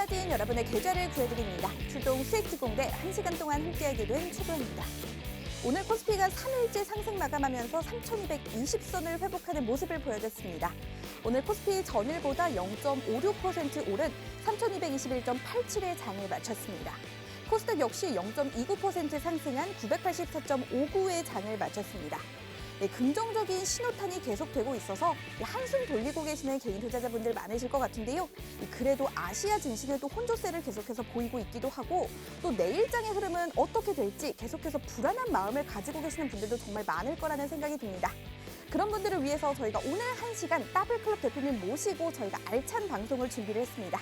빠진 여러분의 계좌를 구해드립니다. 출동 수익특공대 1시간 동안 함께하기는 최고입니다. 오늘 코스피가 3일째 상승 마감하면서 3,220선을 회복하는 모습을 보여줬습니다. 오늘 코스피 전일보다 0.56% 오른 3,221.87의 장을 마쳤습니다. 코스닥 역시 0.29% 상승한 984.59의 장을 마쳤습니다. 긍정적인 신호탄이 계속되고 있어서 한숨 돌리고 계시는 개인 투자자분들 많으실 것 같은데요. 그래도 아시아 증시는 또 혼조세를 계속해서 보이고 있기도 하고 또 내일장의 흐름은 어떻게 될지 계속해서 불안한 마음을 가지고 계시는 분들도 정말 많을 거라는 생각이 듭니다. 그런 분들을 위해서 저희가 오늘 1시간 더블클럽 대표님 모시고 저희가 알찬 방송을 준비를 했습니다.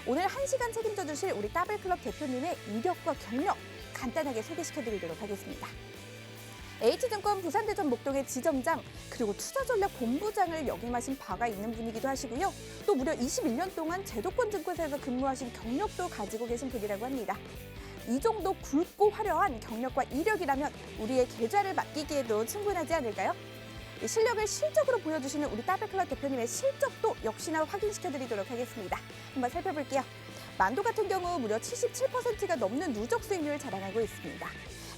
오늘 1시간 책임져 주실 우리 더블클럽 대표님의 이력과 경력 간단하게 소개시켜드리도록 하겠습니다. H증권 부산대전 목동의 지점장 그리고 투자전략본부장을 역임하신 바가 있는 분이기도 하시고요. 또 무려 21년 동안 제도권증권사에서 근무하신 경력도 가지고 계신 분이라고 합니다. 이 정도 굵고 화려한 경력과 이력이라면 우리의 계좌를 맡기기에도 충분하지 않을까요? 이 실력을 실적으로 보여주시는 우리 더블클럽 대표님의 실적도 역시나 확인시켜드리도록 하겠습니다. 한번 살펴볼게요. 만도 같은 경우 무려 77%가 넘는 누적 수익률을 자랑하고 있습니다.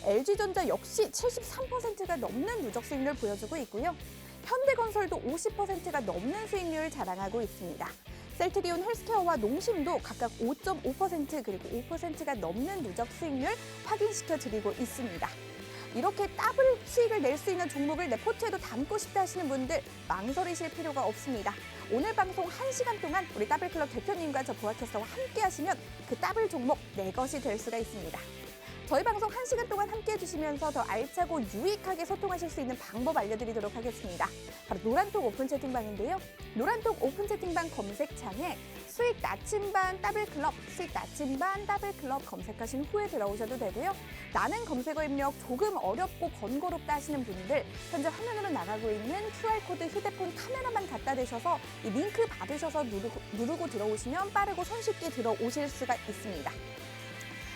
LG전자 역시 73%가 넘는 누적 수익률을 보여주고 있고요. 현대건설도 50%가 넘는 수익률을 자랑하고 있습니다. 셀트리온 헬스케어와 농심도 각각 5.5% 그리고 5%가 넘는 누적 수익률 확인시켜드리고 있습니다. 이렇게 더블 수익을 낼 수 있는 종목을 내 포트에도 담고 싶다 하시는 분들 망설이실 필요가 없습니다. 오늘 방송 1시간 동안 우리 더블클럽 대표님과 저 보아캐스터와 함께 하시면 그 더블 종목 내 것이 될 수가 있습니다. 저희 방송 1시간 동안 함께해 주시면서 더 알차고 유익하게 소통하실 수 있는 방법 알려드리도록 하겠습니다. 바로 노란톡 오픈 채팅방인데요. 노란톡 오픈 채팅방 검색창에 수익 나침반 더블클럽, 수익 나침반 더블클럽 검색하신 후에 들어오셔도 되고요. 나는 검색어 입력 조금 어렵고 번거롭다 하시는 분들 현재 화면으로 나가고 있는 QR코드 휴대폰 카메라만 갖다 대셔서 이 링크 받으셔서 누르고 들어오시면 빠르고 손쉽게 들어오실 수가 있습니다.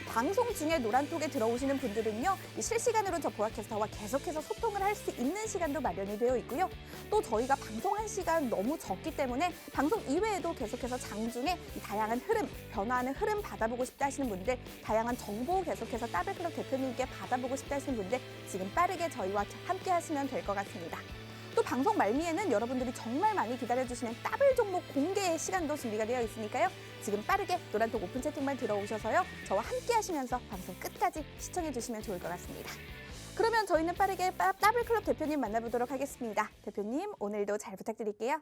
방송 중에 노란톡에 들어오시는 분들은요, 실시간으로 저 보아캐스터와 계속해서 소통을 할 수 있는 시간도 마련이 되어 있고요. 또 저희가 방송 1시간 너무 적기 때문에 방송 이외에도 계속해서 장중에 이 다양한 흐름, 변화하는 흐름 받아보고 싶다 하시는 분들, 다양한 정보 계속해서 더블클럽 대표님께 받아보고 싶다 하시는 분들 지금 빠르게 저희와 함께 하시면 될 것 같습니다. 또 방송 말미에는 여러분들이 정말 많이 기다려주시는 더블 종목 공개의 시간도 준비가 되어 있으니까요. 지금 빠르게 노란톡 오픈 채팅만 들어오셔서요. 저와 함께 하시면서 방송 끝까지 시청해 주시면 좋을 것 같습니다. 그러면 저희는 빠르게 더블클럽 대표님 만나보도록 하겠습니다. 대표님, 오늘도 잘 부탁드릴게요.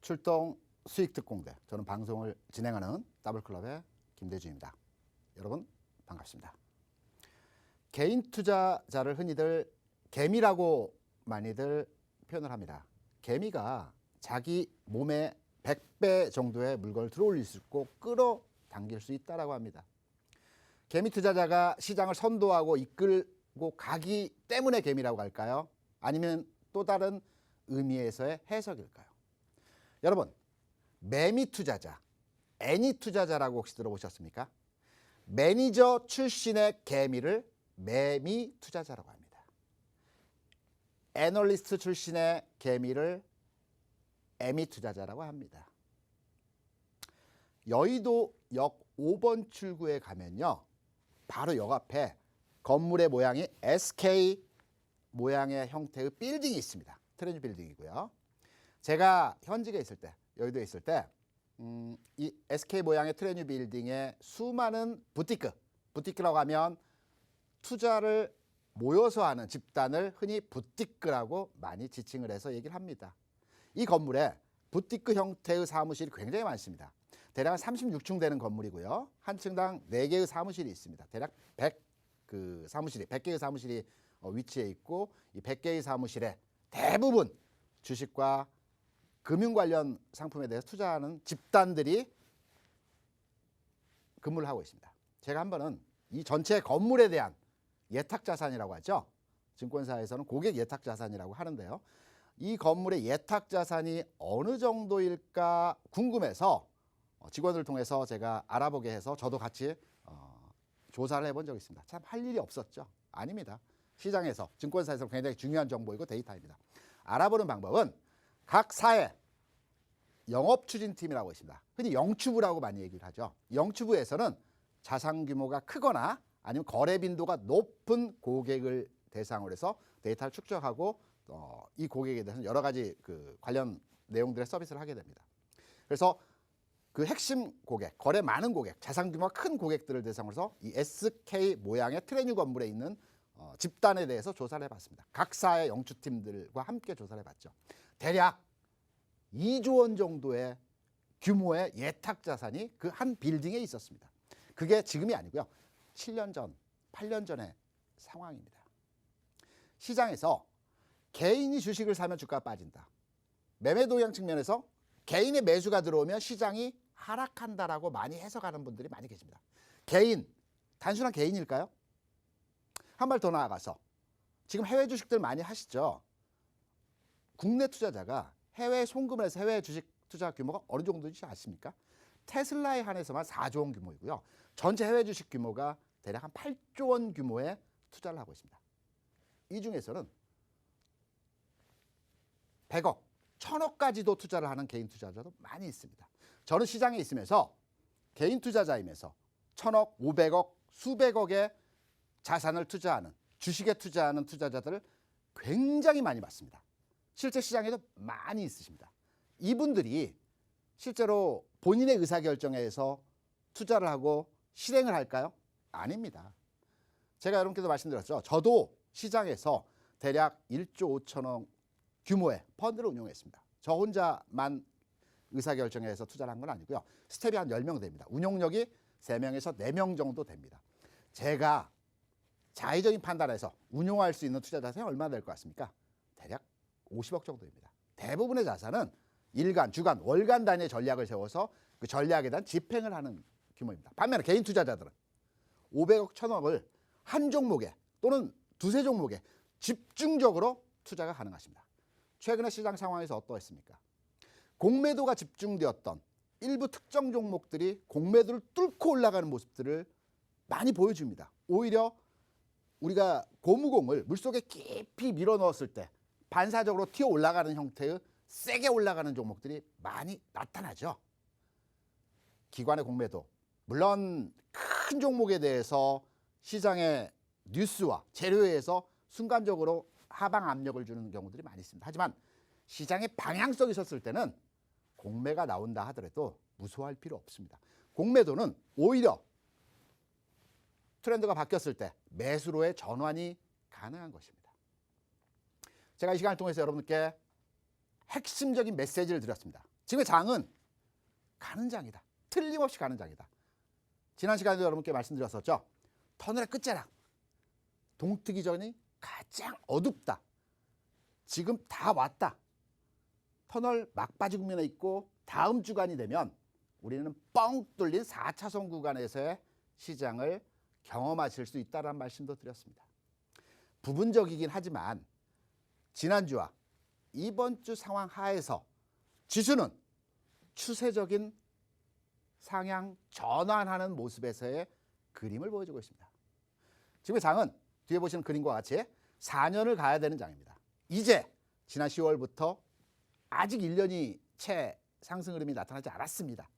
출동 수익특공대, 저는 방송을 진행하는 더블클럽의 김대주입니다. 여러분 반갑습니다. 개인 투자자를 흔히들 개미라고 많이들 표현을 합니다. 개미가 자기 몸에 100배 정도의 물건을 들어올릴 수 있고 끌어당길 수 있다고 합니다. 개미 투자자가 시장을 선도하고 이끌고 가기 때문에 개미라고 할까요? 아니면 또 다른 의미에서의 해석일까요? 여러분, 매미 투자자, 애니 투자자라고 혹시 들어보셨습니까? 매니저 출신의 개미를 매미 투자자라고 합니다. 애널리스트 출신의 개미를 애미 투자자라고 합니다. 여의도역 5번 출구에 가면요, 바로 역 앞에 건물의 모양이 SK 모양의 형태의 빌딩이 있습니다. 트렌드 빌딩이고요. 제가 현직에 있을 때, 여의도에 있을 때, 이 SK 모양의 트렌드 빌딩에 수많은 부티크라고 하면 투자를 모여서 하는 집단을 흔히 부티크라고 많이 지칭을 해서 얘기를 합니다. 이 건물에 부티크 형태의 사무실이 굉장히 많습니다. 대략 36층 되는 건물이고요. 한 층당 4개의 사무실이 있습니다. 대략 100개의 사무실이 위치해 있고, 이 100개의 사무실에 대부분 주식과 금융 관련 상품에 대해서 투자하는 집단들이 근무를 하고 있습니다. 제가 한 번은 이 전체 건물에 대한 예탁자산이라고 하죠. 증권사에서는 고객 예탁자산이라고 하는데요. 이 건물의 예탁 자산이 어느 정도일까 궁금해서 직원을 통해서 제가 알아보게 해서 저도 같이 조사를 해본 적이 있습니다. 참 할 일이 없었죠. 아닙니다. 시장에서 증권사에서 굉장히 중요한 정보이고 데이터입니다. 알아보는 방법은 각 사의 영업추진팀이라고 있습니다. 흔히 영추부라고 많이 얘기를 하죠. 영추부에서는 자산 규모가 크거나 아니면 거래 빈도가 높은 고객을 대상으로 해서 데이터를 축적하고 이 고객에 대해서는 여러 가지 그 관련 내용들의 서비스를 하게 됩니다. 그래서 그 핵심 고객, 거래 많은 고객, 자산 규모가 큰 고객들을 대상으로 해서 이 SK 모양의 트레뉴 건물에 있는 집단에 대해서 조사를 해봤습니다. 각 사의 영추팀들과 함께 조사를 해봤죠. 대략 2조 원 정도의 규모의 예탁 자산이 그 한 빌딩에 있었습니다. 그게 지금이 아니고요. 7년 전, 8년 전의 상황입니다. 시장에서 개인이 주식을 사면 주가가 빠진다. 매매 동향 측면에서 개인의 매수가 들어오면 시장이 하락한다라고 많이 해석하는 분들이 많이 계십니다. 개인, 단순한 개인일까요? 한 발 더 나아가서 지금 해외 주식들 많이 하시죠. 국내 투자자가 해외에 송금을 해서 해외 주식 투자 규모가 어느 정도인지 아십니까? 테슬라에 한해서만 4조 원 규모이고요. 전체 해외 주식 규모가 대략 한 8조 원 규모의 투자를 하고 있습니다. 이 중에서는 100억, 1000억까지도 투자를 하는 개인 투자자도 많이 있습니다. 저는 시장에 있으면서 개인 투자자이면서 1000억, 500억, 수백억의 자산을 투자하는, 주식에 투자하는 투자자들을 굉장히 많이 봤습니다. 실제 시장에도 많이 있으십니다. 이분들이 실제로 본인의 의사결정에서 투자를 하고 실행을 할까요? 아닙니다. 제가 여러분께도 말씀드렸죠. 저도 시장에서 대략 1조 5천억 규모의 펀드를 운용했습니다. 저 혼자만 의사결정에서 투자를 한 건 아니고요. 스텝이 한 10명 됩니다. 운용력이 3명에서 4명 정도 됩니다. 제가 자의적인 판단에서 운용할 수 있는 투자 자산이 얼마나 될 것 같습니까? 대략 50억 정도입니다. 대부분의 자산은 일간, 주간, 월간 단위의 전략을 세워서 그 전략에 대한 집행을 하는 규모입니다. 반면에 개인 투자자들은 500억, 1000억을 한 종목에 또는 두세 종목에 집중적으로 투자가 가능하십니다. 최근의 시장 상황에서 어떠했습니까? 공매도가 집중되었던 일부 특정 종목들이 공매도를 뚫고 올라가는 모습들을 많이 보여줍니다. 오히려 우리가 고무공을 물속에 깊이 밀어 넣었을 때 반사적으로 튀어 올라가는 형태의 세게 올라가는 종목들이 많이 나타나죠. 기관의 공매도, 물론 큰 종목에 대해서 시장의 뉴스와 재료에 의해서 순간적으로 하방 압력을 주는 경우들이 많이 있습니다. 하지만 시장의 방향성이 섰을 때는 공매가 나온다 하더라도 무서워할 필요 없습니다. 공매도는 오히려 트렌드가 바뀌었을 때 매수로의 전환이 가능한 것입니다. 제가 이 시간을 통해서 여러분께 핵심적인 메시지를 드렸습니다. 지금의 장은 가는 장이다. 틀림없이 가는 장이다. 지난 시간에도 여러분께 말씀드렸었죠. 터널의 끝자락, 동트기 전이 가장 어둡다. 지금 다 왔다. 터널 막바지 국면에 있고 다음 주간이 되면 우리는 뻥 뚫린 4차선 구간에서의 시장을 경험하실 수 있다는 말씀도 드렸습니다. 부분적이긴 하지만 지난주와 이번 주 상황 하에서 지수는 추세적인 상향 전환하는 모습에서의 그림을 보여주고 있습니다. 지금의 장은 뒤에 보시는 그림과 같이 4년을 가야 되는 장입니다. 이제 지난 10월부터 아직 1년이 채 상승 흐름이 나타나지 않았습니다.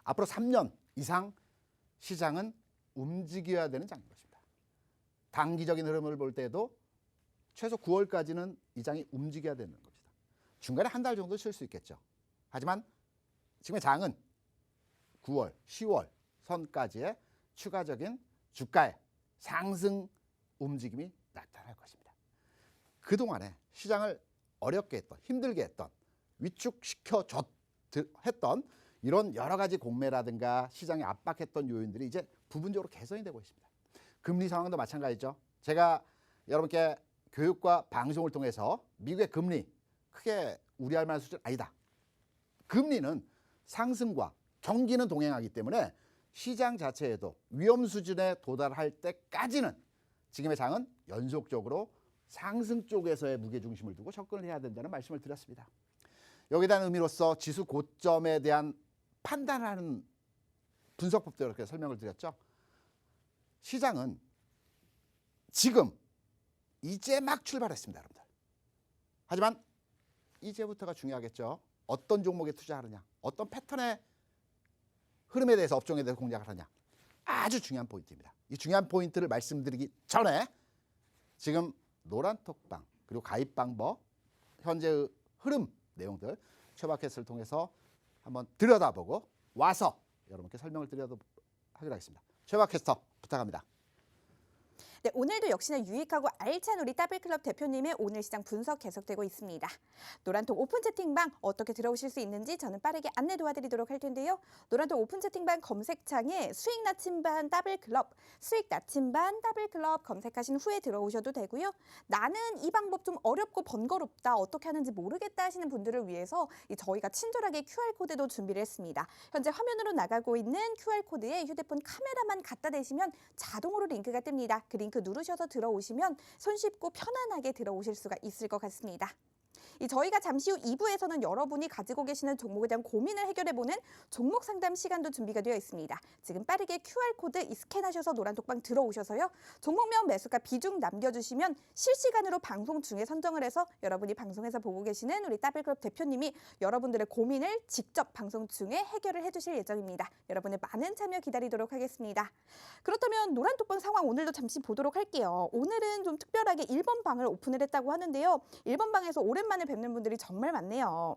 앞으로 3년 이상 시장은 움직여야 되는 장인 것입니다. 단기적인 흐름을 볼 때도 최소 9월까지는 이 장이 움직여야 되는 겁니다. 중간에 한 달 정도 쉴 수 있겠죠. 하지만 지금의 장은 9월, 10월 선까지의 추가적인 주가의 상승 움직임이 나타날 것입니다. 그동안에 시장을 어렵게 했던, 힘들게 했던, 위축시켜 했던 이런 여러 가지 공매라든가 시장에 압박했던 요인들이 이제 부분적으로 개선이 되고 있습니다. 금리 상황도 마찬가지죠. 제가 여러분께 교육과 방송을 통해서 미국의 금리 크게 우려할 만한 수준 아니다. 금리는 상승과 경기는 동행하기 때문에 시장 자체에도 위험 수준에 도달할 때까지는 지금의 장은 연속적으로 상승 쪽에서의 무게 중심을 두고 접근을 해야 된다는 말씀을 드렸습니다. 여기에 대한 의미로서 지수 고점에 대한 판단하는 분석법도 이렇게 설명을 드렸죠. 시장은 지금 이제 막 출발했습니다, 여러분들. 하지만 이제부터가 중요하겠죠. 어떤 종목에 투자하느냐, 어떤 패턴의 흐름에 대해서 업종에 대해서 공략을 하느냐, 아주 중요한 포인트입니다. 이 중요한 포인트를 말씀드리기 전에 지금 노란톡방 그리고 가입 방법, 현재의 흐름 내용들 최바켓을 통해서 한번 들여다보고 와서 여러분께 설명을 드려도 하기로 하겠습니다. 최바캐스터 부탁합니다. 네, 오늘도 역시나 유익하고 알찬 우리 더블클럽 대표님의 오늘 시장 분석 계속되고 있습니다. 노란톡 오픈 채팅방 어떻게 들어오실 수 있는지 저는 빠르게 안내 도와드리도록 할 텐데요. 노란톡 오픈 채팅방 검색창에 수익 나침반 더블클럽, 수익 나침반 더블클럽 검색하신 후에 들어오셔도 되고요. 나는 이 방법 좀 어렵고 번거롭다, 어떻게 하는지 모르겠다 하시는 분들을 위해서 저희가 친절하게 QR코드도 준비를 했습니다. 현재 화면으로 나가고 있는 QR코드에 휴대폰 카메라만 갖다 대시면 자동으로 링크가 뜹니다. 그 링크 누르셔서 들어오시면 손쉽고 편안하게 들어오실 수가 있을 것 같습니다. 저희가 잠시 후 2부에서는 여러분이 가지고 계시는 종목에 대한 고민을 해결해보는 종목 상담 시간도 준비가 되어 있습니다. 지금 빠르게 QR코드 스캔하셔서 노란톡방 들어오셔서요. 종목명 매수가 비중 남겨주시면 실시간으로 방송 중에 선정을 해서 여러분이 방송에서 보고 계시는 우리 더블클럽 대표님이 여러분들의 고민을 직접 방송 중에 해결을 해주실 예정입니다. 여러분의 많은 참여 기다리도록 하겠습니다. 그렇다면 노란톡방 상황 오늘도 잠시 보도록 할게요. 오늘은 좀 특별하게 1번 방을 오픈을 했다고 하는데요. 1번 방에서 오랜만에 뵙는 분들이 정말 많네요.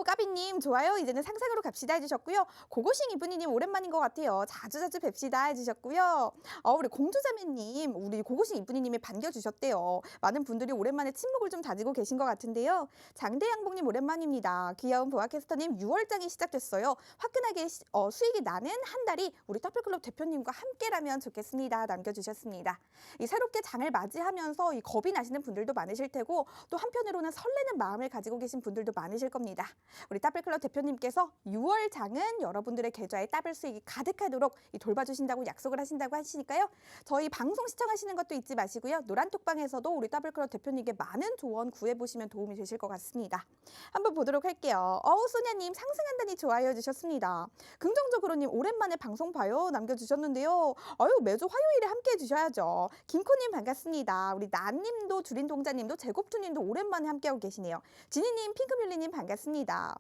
까비님 좋아요. 이제는 상상으로 갑시다 해주셨고요. 고고싱 이분이님 오랜만인 것 같아요. 자주자주 뵙시다 해주셨고요. 우리 공주자매님, 우리 고고싱 이분이님이 반겨주셨대요. 많은 분들이 오랜만에 침묵을 좀 다지고 계신 것 같은데요. 장대양봉님 오랜만입니다. 귀여운 보아캐스터님 6월장이 시작됐어요. 화끈하게 수익이 나는 한 달이 우리 더블클럽 대표님과 함께라면 좋겠습니다. 남겨주셨습니다. 새롭게 장을 맞이하면서 겁이 나시는 분들도 많으실 테고 또 한편으로는 설레는 마음을 가지고 계신 분들도 많으실 겁니다. 우리 더블클럽 대표님께서 6월 장은 여러분들의 계좌에 더블 수익이 가득하도록 돌봐주신다고 약속을 하신다고 하시니까요. 저희 방송 시청하시는 것도 잊지 마시고요. 노란톡방에서도 우리 더블클럽 대표님께 많은 조언 구해보시면 도움이 되실 것 같습니다. 한번 보도록 할게요. 소냐님 상승한다니 좋아요 해주셨습니다. 긍정적으로님 오랜만에 방송 봐요 남겨주셨는데요. 매주 화요일에 함께 해주셔야죠. 김코님 반갑습니다. 우리 나님도 주린동자님도 제곱주님도 오랜만에 함께하고 계시네요. 지니님 핑크뮬리님 반갑습니다.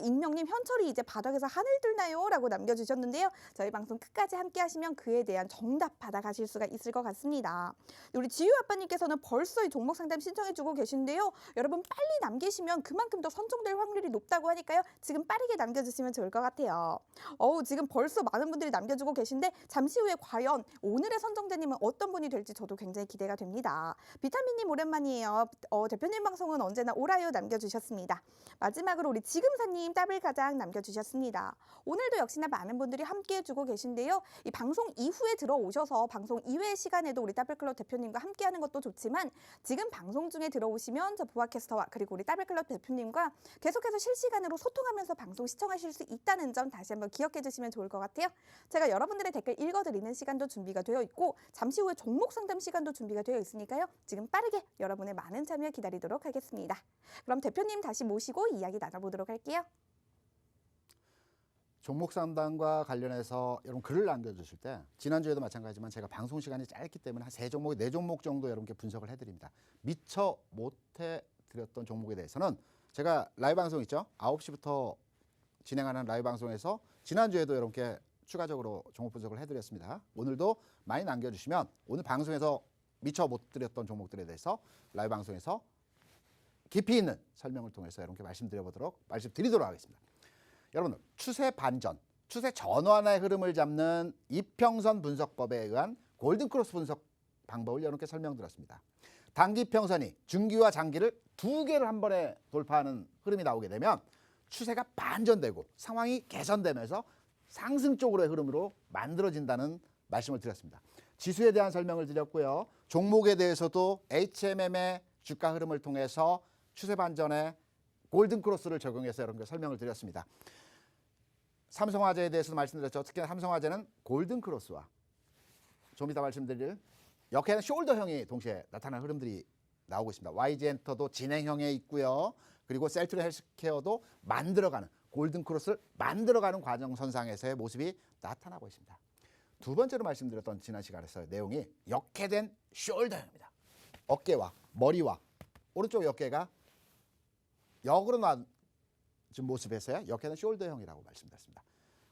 익명님 현철이 이제 바닥에서 하늘 들나요? 라고 남겨주셨는데요. 저희 방송 끝까지 함께 하시면 그에 대한 정답 받아가실 수가 있을 것 같습니다. 우리 지유 아빠님께서는 벌써 이 종목 상담 신청해주고 계신데요. 여러분 빨리 남기시면 그만큼 더 선정될 확률이 높다고 하니까요. 지금 빠르게 남겨주시면 좋을 것 같아요. 지금 벌써 많은 분들이 남겨주고 계신데 잠시 후에 과연 오늘의 선정자님은 어떤 분이 될지 저도 굉장히 기대가 됩니다. 비타민님 오랜만이에요. 대표님 방송은 언제나 오라요 남겨주셨습니다. 마지막으로 우리 지금사님 더블 가장 남겨주셨습니다. 오늘도 역시나 많은 분들이 함께해주고 계신데요. 이 방송 이후에 들어오셔서 방송 이외의 시간에도 우리 더블클럽 대표님과 함께하는 것도 좋지만 지금 방송 중에 들어오시면 저 보아캐스터와 그리고 우리 더블클럽 대표님과 계속해서 실시간으로 소통하면서 방송 시청하실 수 있다는 점 다시 한번 기억해 주시면 좋을 것 같아요. 제가 여러분들의 댓글 읽어드리는 시간도 준비가 되어 있고 잠시 후에 종목 상담 시간도 준비가 되어 있으니까요. 지금 빠르게 여러분의 많은 참여 기다리도록 하겠습니다. 그럼 대표님 다시 모시고 이야기 나눠보도록 할게요. 종목 상담과 관련해서 여러분 글을 남겨주실 때 지난주에도 마찬가지지만 제가 방송 시간이 짧기 때문에 한 3종목, 4종목 정도 여러분께 분석을 해드립니다. 미처 못해드렸던 종목에 대해서는 제가 라이브 방송 있죠? 9시부터 진행하는 라이브 방송에서 지난주에도 여러분께 추가적으로 종목 분석을 해드렸습니다. 오늘도 많이 남겨주시면 오늘 방송에서 미처 못 드렸던 종목들에 대해서 라이브 방송에서 깊이 있는 설명을 통해서 여러분께 말씀드리도록 하겠습니다. 여러분 추세 반전, 추세 전환의 흐름을 잡는 이평선 분석법에 의한 골든크로스 분석 방법을 여러분께 설명드렸습니다. 단기 평선이 중기와 장기를 두 개를 한 번에 돌파하는 흐름이 나오게 되면 추세가 반전되고 상황이 개선되면서 상승 쪽으로의 흐름으로 만들어진다는 말씀을 드렸습니다. 지수에 대한 설명을 드렸고요. 종목에 대해서도 HMM의 주가 흐름을 통해서 추세 반전에 골든크로스를 적용해서 여러분께 설명을 드렸습니다. 삼성화재에 대해서도 말씀드렸죠. 특히 삼성화재는 골든크로스와 좀 이따 말씀드릴 역회는 숄더형이 동시에 나타나는 흐름들이 나오고 있습니다. YG 엔터도 진행형에 있고요. 그리고 셀트리 헬스케어도 만들어가는 골든 크로스를 만들어가는 과정선상에서의 모습이 나타나고 있습니다. 두 번째로 말씀드렸던 지난 시간에서 내용이 역회된 숄더형입니다. 어깨와 머리와 오른쪽 어깨가 역으로 나온 모습에서의 역회된 숄더형이라고 말씀드렸습니다.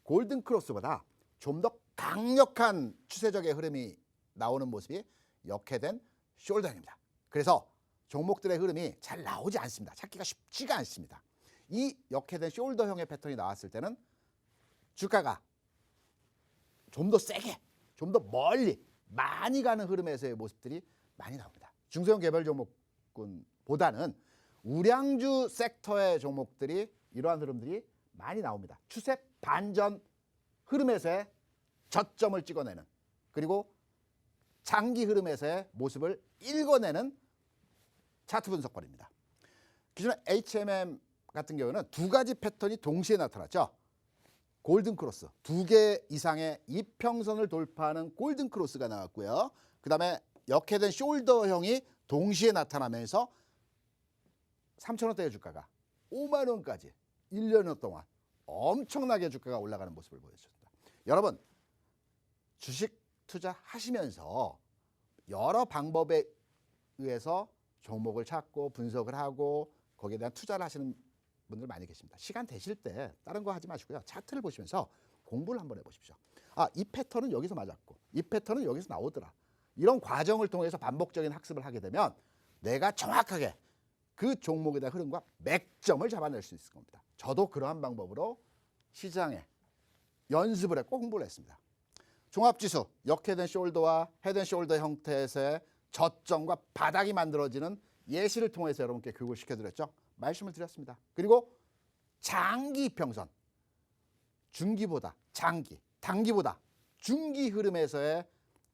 골든 크로스보다 좀 더 강력한 추세적의 흐름이 나오는 모습이 역회된 숄더형입니다. 그래서 종목들의 흐름이 잘 나오지 않습니다. 찾기가 쉽지가 않습니다. 이 역회된 숄더형의 패턴이 나왔을 때는 주가가 좀 더 세게, 좀 더 멀리, 많이 가는 흐름에서의 모습들이 많이 나옵니다. 중소형 개별 종목군보다는 우량주 섹터의 종목들이 이러한 흐름들이 많이 나옵니다. 추세 반전 흐름에서의 저점을 찍어내는, 그리고 장기 흐름에서의 모습을 읽어내는 차트 분석권입니다. 기존의 HMM 같은 경우는 두 가지 패턴이 동시에 나타났죠. 골든 크로스, 두 개 이상의 이평선을 돌파하는 골든 크로스가 나왔고요. 그 다음에 역회된 숄더형이 동시에 나타나면서 3,000원대의 주가가 5만 원까지 1년 동안 엄청나게 주가가 올라가는 모습을 보여줬습니다. 여러분, 주식 투자하시면서 여러 방법에 의해서 종목을 찾고 분석을 하고 거기에 대한 투자를 하시는 분들 많이 계십니다. 시간 되실 때 다른 거 하지 마시고요. 차트를 보시면서 공부를 한번 해보십시오. 아, 이 패턴은 여기서 맞았고 이 패턴은 여기서 나오더라. 이런 과정을 통해서 반복적인 학습을 하게 되면 내가 정확하게 그 종목에 대한 흐름과 맥점을 잡아낼 수 있을 겁니다. 저도 그러한 방법으로 시장에 연습을 했고 공부를 했습니다. 종합지수, 역회된 숄더와 헤드 앤 숄더 형태에서의 저점과 바닥이 만들어지는 예시를 통해서 여러분께 교육을 시켜드렸죠. 말씀을 드렸습니다. 그리고 장기 평선, 중기보다 장기, 단기보다 중기 흐름에서의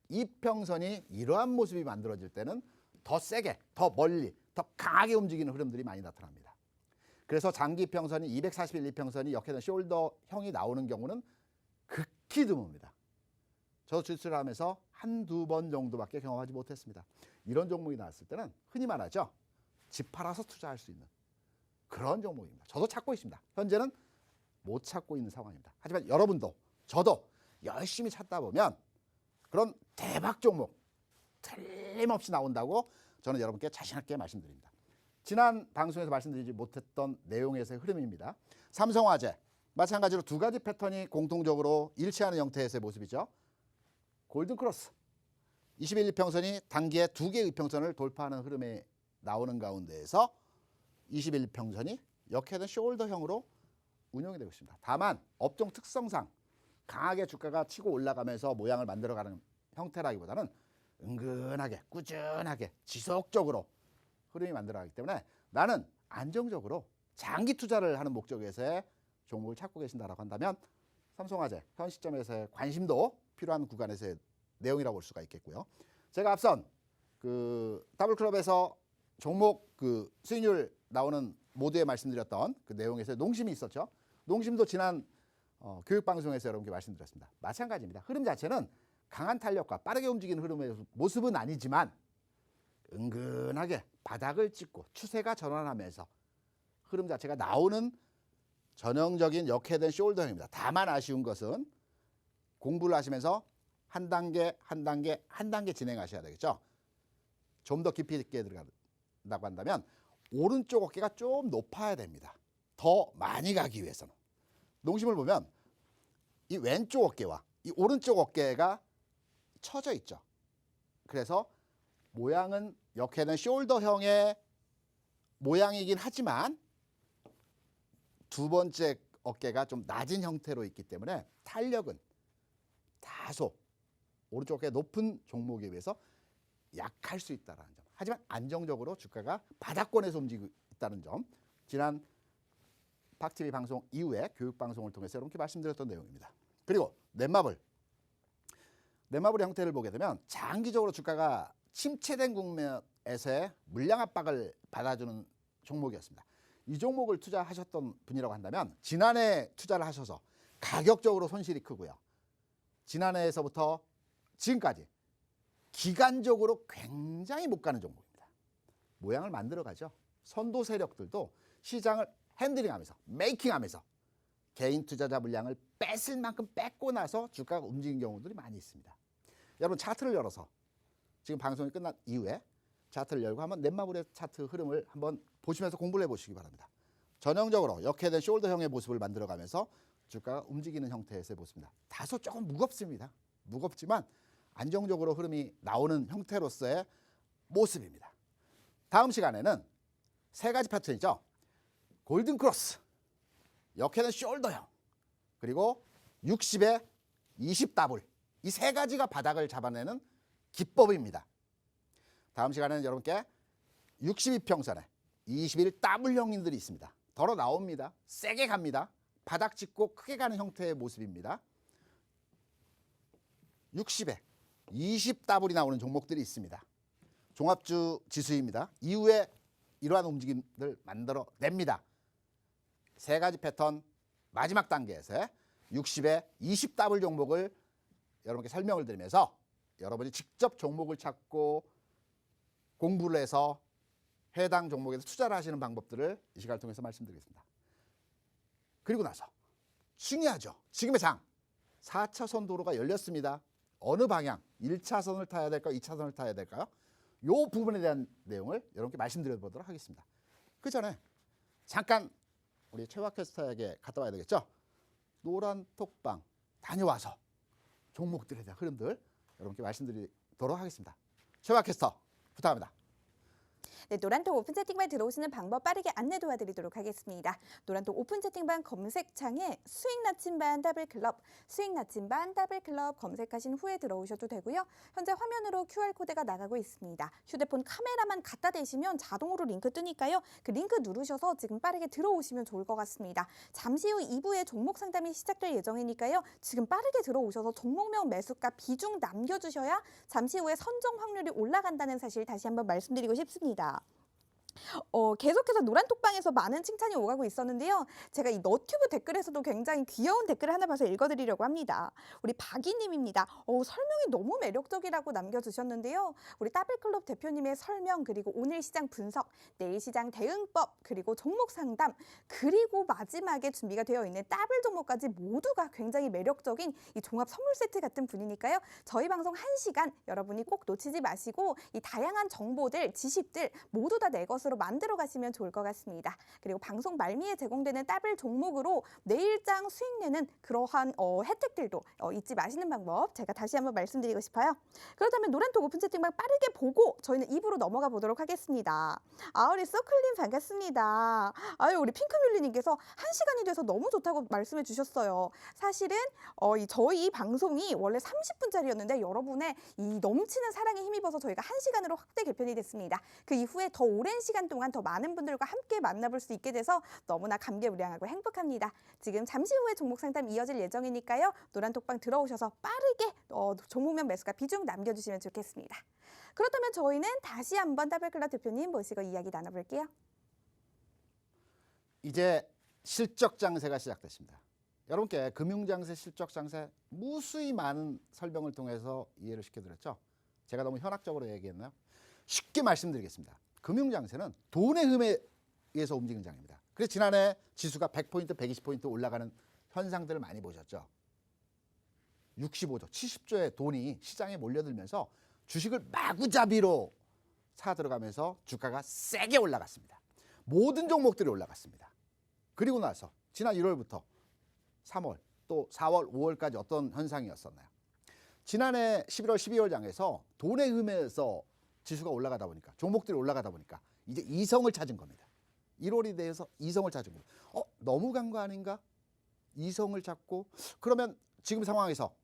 이평선이 이러한 모습이 만들어질 때는 더 세게, 더 멀리, 더 강하게 움직이는 흐름들이 많이 나타납니다. 그래서 장기 평선이 241 이평선이 역회된 숄더형이 나오는 경우는 극히 드뭅니다. 저도 주식을 하면서 한두 번 정도밖에 경험하지 못했습니다. 이런 종목이 나왔을 때는 흔히 말하죠. 집 팔아서 투자할 수 있는 그런 종목입니다. 저도 찾고 있습니다. 현재는 못 찾고 있는 상황입니다. 하지만 여러분도 저도 열심히 찾다 보면 그런 대박 종목 틀림없이 나온다고 저는 여러분께 자신 있게 말씀드립니다. 지난 방송에서 말씀드리지 못했던 내용에서의 흐름입니다. 삼성화재 마찬가지로 두 가지 패턴이 공통적으로 일치하는 형태에서의 모습이죠. 골든크로스 21 이평선이 단기에 두 개의 이평선을 돌파하는 흐름에 나오는 가운데에서 21 이평선이 역회된 숄더형으로 운영이 되고 있습니다. 다만 업종 특성상 강하게 주가가 치고 올라가면서 모양을 만들어가는 형태라기보다는 은근하게 꾸준하게 지속적으로 흐름이 만들어가기 때문에 나는 안정적으로 장기 투자를 하는 목적에서의 종목을 찾고 계신다라고 한다면 삼성화재 현 시점에서의 관심도 필요한 구간에서의 내용이라고 볼 수가 있겠고요. 제가 앞선 그 더블클럽에서 종목 그 수익률 나오는 모두에 말씀드렸던 그 내용에서 농심이 있었죠. 농심도 지난 교육방송에서 여러분께 말씀드렸습니다. 마찬가지입니다. 흐름 자체는 강한 탄력과 빠르게 움직이는 흐름의 모습은 아니지만 은근하게 바닥을 찍고 추세가 전환하면서 흐름 자체가 나오는 전형적인 역회된 숄더형입니다. 다만 아쉬운 것은 공부를 하시면서 한 단계 한 단계 한 단계 진행하셔야 되겠죠. 좀 더 깊이 있게 들어간다고 한다면 오른쪽 어깨가 좀 높아야 됩니다. 더 많이 가기 위해서는. 농심을 보면 이 왼쪽 어깨와 이 오른쪽 어깨가 처져 있죠. 그래서 모양은 역회된 숄더형의 모양이긴 하지만 두 번째 어깨가 좀 낮은 형태로 있기 때문에 탄력은 다소 오른쪽 어깨 높은 종목에 비해서 약할 수 있다는 점. 하지만 안정적으로 주가가 바닥권에서 움직이고 있다는 점. 지난 박TV 방송 이후에 교육방송을 통해서 여러분께 말씀드렸던 내용입니다. 그리고 넷마블의 형태를 보게 되면 장기적으로 주가가 침체된 국면에서의 물량 압박을 받아주는 종목이었습니다. 이 종목을 투자하셨던 분이라고 한다면 지난해 투자를 하셔서 가격적으로 손실이 크고요. 지난해에서부터 지금까지 기간적으로 굉장히 못 가는 종목입니다. 모양을 만들어가죠. 선도 세력들도 시장을 핸들링하면서 메이킹하면서 개인 투자자 물량을 뺏을 만큼 뺏고 나서 주가가 움직인 경우들이 많이 있습니다. 여러분 차트를 열어서 지금 방송이 끝난 이후에 차트를 열고 한번 넷마블의 차트 흐름을 한번 보시면서 공부를 해보시기 바랍니다. 전형적으로 역회된 숄더형의 모습을 만들어가면서 주가가 움직이는 형태에서의 모습입니다. 다소 조금 무겁습니다. 무겁지만 안정적으로 흐름이 나오는 형태로서의 모습입니다. 다음 시간에는 세 가지 패턴이죠. 골든 크로스, 역회된 숄더형, 그리고 60에 20 더블, 이 세 가지가 바닥을 잡아내는 기법입니다. 다음 시간에는 여러분께 62평선에 21 더블 형님들이 있습니다. 덜어 나옵니다. 세게 갑니다. 바닥 짚고 크게 가는 형태의 모습입니다. 60에 20 더블이 나오는 종목들이 있습니다. 종합주 지수입니다. 이후에 이러한 움직임들 만들어냅니다. 세 가지 패턴 마지막 단계에서 60에 20 더블 종목을 여러분께 설명을 드리면서 여러분이 직접 종목을 찾고 공부를 해서 해당 종목에서 투자를 하시는 방법들을 이 시간을 통해서 말씀드리겠습니다. 그리고 나서 중요하죠. 지금의 장 4차선 도로가 열렸습니다. 어느 방향 1차선을 타야 될까요? 2차선을 타야 될까요? 이 부분에 대한 내용을 여러분께 말씀드려보도록 하겠습니다. 그 전에 잠깐 우리 최화 캐스터에게 갔다 와야 되겠죠. 노란 톡방 다녀와서 종목들에 대한 흐름들 여러분께 말씀드리도록 하겠습니다. 최화 캐스터 부탁합니다. 네, 노란톡 오픈 채팅방 들어오시는 방법 빠르게 안내 도와드리도록 하겠습니다. 노란톡 오픈 채팅방 검색창에 수익 나침반 더블클럽, 수익 나침반 더블클럽 검색하신 후에 들어오셔도 되고요. 현재 화면으로 QR코드가 나가고 있습니다. 휴대폰 카메라만 갖다 대시면 자동으로 링크 뜨니까요. 그 링크 누르셔서 지금 빠르게 들어오시면 좋을 것 같습니다. 잠시 후 2부에 종목 상담이 시작될 예정이니까요. 지금 빠르게 들어오셔서 종목명 매수가 비중 남겨주셔야 잠시 후에 선정 확률이 올라간다는 사실 다시 한번 말씀드리고 싶습니다. 계속해서 노란톡방에서 많은 칭찬이 오가고 있었는데요. 제가 이 너튜브 댓글에서도 굉장히 귀여운 댓글을 하나 봐서 읽어드리려고 합니다. 우리 박이님입니다. 설명이 너무 매력적이라고 남겨주셨는데요. 우리 더블클럽 대표님의 설명, 그리고 오늘 시장 분석, 내일 시장 대응법, 그리고 종목 상담, 그리고 마지막에 준비가 되어 있는 더블 종목까지 모두가 굉장히 매력적인 이 종합 선물 세트 같은 분이니까요. 저희 방송 1시간 여러분이 꼭 놓치지 마시고 이 다양한 정보들, 지식들 모두 다 내 것으로 만들어 가시면 좋을 것 같습니다. 그리고 방송 말미에 제공되는 더블 종목으로 내일장 수익 내는 그러한 혜택들도 잊지 마시는 방법 제가 다시 한번 말씀드리고 싶어요. 그렇다면 노란톡 오픈 채팅방 빠르게 보고 저희는 2부로 넘어가 보도록 하겠습니다. 우리 서클님 반갑습니다. 우리 핑크뮬리님께서 1시간이 돼서 너무 좋다고 말씀해 주셨어요. 사실은 저희 방송이 원래 30분짜리였는데 여러분의 이 넘치는 사랑에 힘입어서 저희가 1시간으로 확대 개편이 됐습니다. 그 이후에 더 오랜 시간 동안 더 많은 분들과 함께 만나볼 수 있게 돼서 너무나 감개무량하고 행복합니다. 지금 잠시 후에 종목 상담 이어질 예정이니까요. 노란톡방 들어오셔서 빠르게 종목명 매수가 비중 남겨주시면 좋겠습니다. 그렇다면 저희는 다시 한번 더블클럽 대표님 모시고 이야기 나눠볼게요. 이제 실적 장세가 시작됐습니다. 여러분께 금융장세, 실적 장세 무수히 많은 설명을 통해서 이해를 시켜드렸죠. 제가 너무 현학적으로 얘기했나요? 쉽게 말씀드리겠습니다. 금융장세는 돈의 흐름에 의해서 움직이는 장입니다. 그래서 지난해 지수가 100포인트, 120포인트 올라가는 현상들을 많이 보셨죠. 65조, 70조의 돈이 시장에 몰려들면서 주식을 마구잡이로 사 들어가면서 주가가 세게 올라갔습니다. 모든 종목들이 올라갔습니다. 그리고 나서 지난 1월부터 3월, 또 4월, 5월까지 어떤 현상이었었나요? 지난해 11월, 12월 장에서 돈의 흐름에서 지수가 올라가다 보니까, 종목들이 올라가다 보니까 이제 이성을 찾은 겁니다. 1월이 돼서 이성을 찾은 겁니다. 너무 간 거 아닌가? 이성을 찾고 그러면 지금 상황에서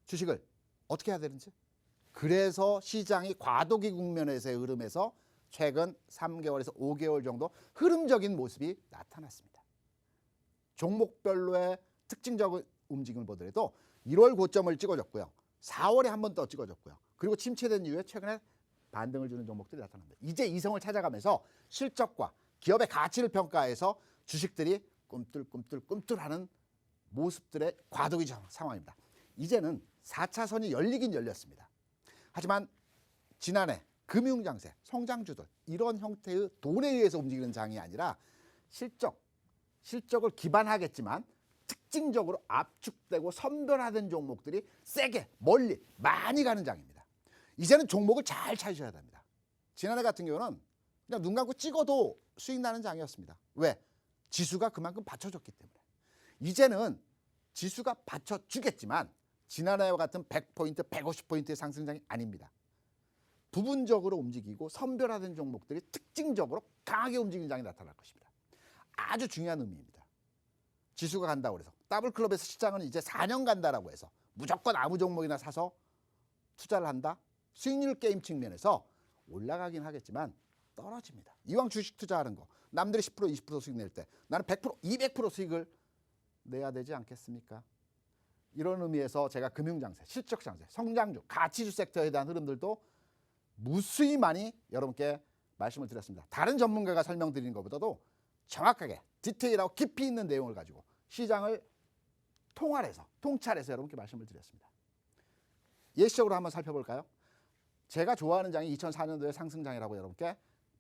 주식을 어떻게 해야 되는지, 그래서 시장이 과도기 국면에서의 흐름에서 최근 3개월에서 5개월 정도 흐름적인 모습이 나타났습니다. 종목별로의 특징적인 움직임을 보더라도 1월 고점을 찍어줬고요. 4월에 한 번 더 찍어줬고요. 그리고 침체된 이후에 최근에 반등을 주는 종목들이 나타납니다. 이제 이성을 찾아가면서 실적과 기업의 가치를 평가해서 주식들이 꿈틀꿈틀하는 모습들의 과도기 상황입니다. 이제는 4차선이 열리긴 열렸습니다. 하지만 지난해 금융장세, 성장주들 이런 형태의 돈에 의해서 움직이는 장이 아니라 실적을 기반하겠지만 특징적으로 압축되고 선별화된 종목들이 세게 멀리 많이 가는 장입니다. 이제는 종목을 잘 찾으셔야 됩니다. 지난해 같은 경우는 그냥 눈 감고 찍어도 수익 나는 장이었습니다. 왜? 지수가 그만큼 받쳐줬기 때문에. 이제는 지수가 받쳐주겠지만 지난해와 같은 100포인트, 150포인트의 상승장이 아닙니다. 부분적으로 움직이고 선별화된 종목들이 특징적으로 강하게 움직이는 장이 나타날 것입니다. 아주 중요한 의미입니다. 지수가 간다고 해서 더블클럽에서 시장은 이제 4년 간다라고 해서 무조건 아무 종목이나 사서 투자를 한다? 수익률 게임 측면에서 올라가긴 하겠지만 떨어집니다. 이왕 주식 투자하는 거 남들이 10% 20% 수익 낼 때 나는 100% 200% 수익을 내야 되지 않겠습니까? 이런 의미에서 제가 금융장세, 실적장세, 성장주, 가치주 섹터에 대한 흐름들도 무수히 많이 여러분께 말씀을 드렸습니다. 다른 전문가가 설명드리는 것보다도 정확하게 디테일하고 깊이 있는 내용을 가지고 시장을 통찰해서 여러분께 말씀을 드렸습니다. 예시적으로 한번 살펴볼까요? 제가 좋아하는 장이 2004년도의 상승장이라고 여러분께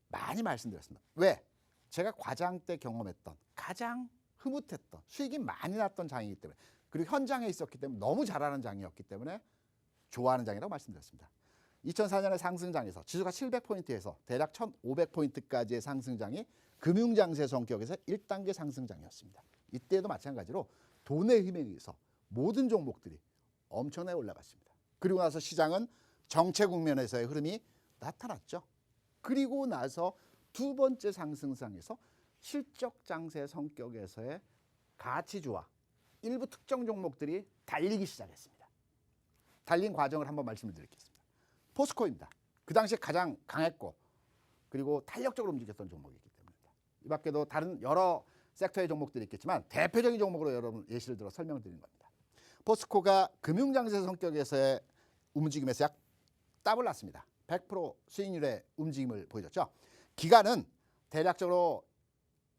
많이 말씀드렸습니다. 왜? 제가 과장 때 경험했던 가장 흐뭇했던 수익이 많이 났던 장이기 때문에 그리고 현장에 있었기 때문에 너무 잘하는 장이었기 때문에 좋아하는 장이라고 말씀드렸습니다. 2004년의 상승장에서 지수가 700포인트에서 대략 1500포인트까지의 상승장이 금융장세 성격에서 1단계 상승장이었습니다. 이때도 마찬가지로 돈의 힘에 의해서 모든 종목들이 엄청나게 올라갔습니다. 그리고 나서 시장은 정체 국면에서의 흐름이 나타났죠. 그리고 나서 두 번째 상승장에서 실적 장세 성격에서의 가치주와 일부 특정 종목들이 달리기 시작했습니다. 달린 과정을 한번 말씀을 드리겠습니다. 포스코입니다. 그 당시에 가장 강했고 그리고 탄력적으로 움직였던 종목이기 때문입니다. 이 밖에도 다른 여러 섹터의 종목들이 있겠지만 대표적인 종목으로 여러분 예시를 들어 설명드리는 겁니다. 포스코가 금융장세 성격에서의 움직임에서 약 더블 났습니다. 100% 수익률의 움직임을 보여줬죠. 기간은 대략적으로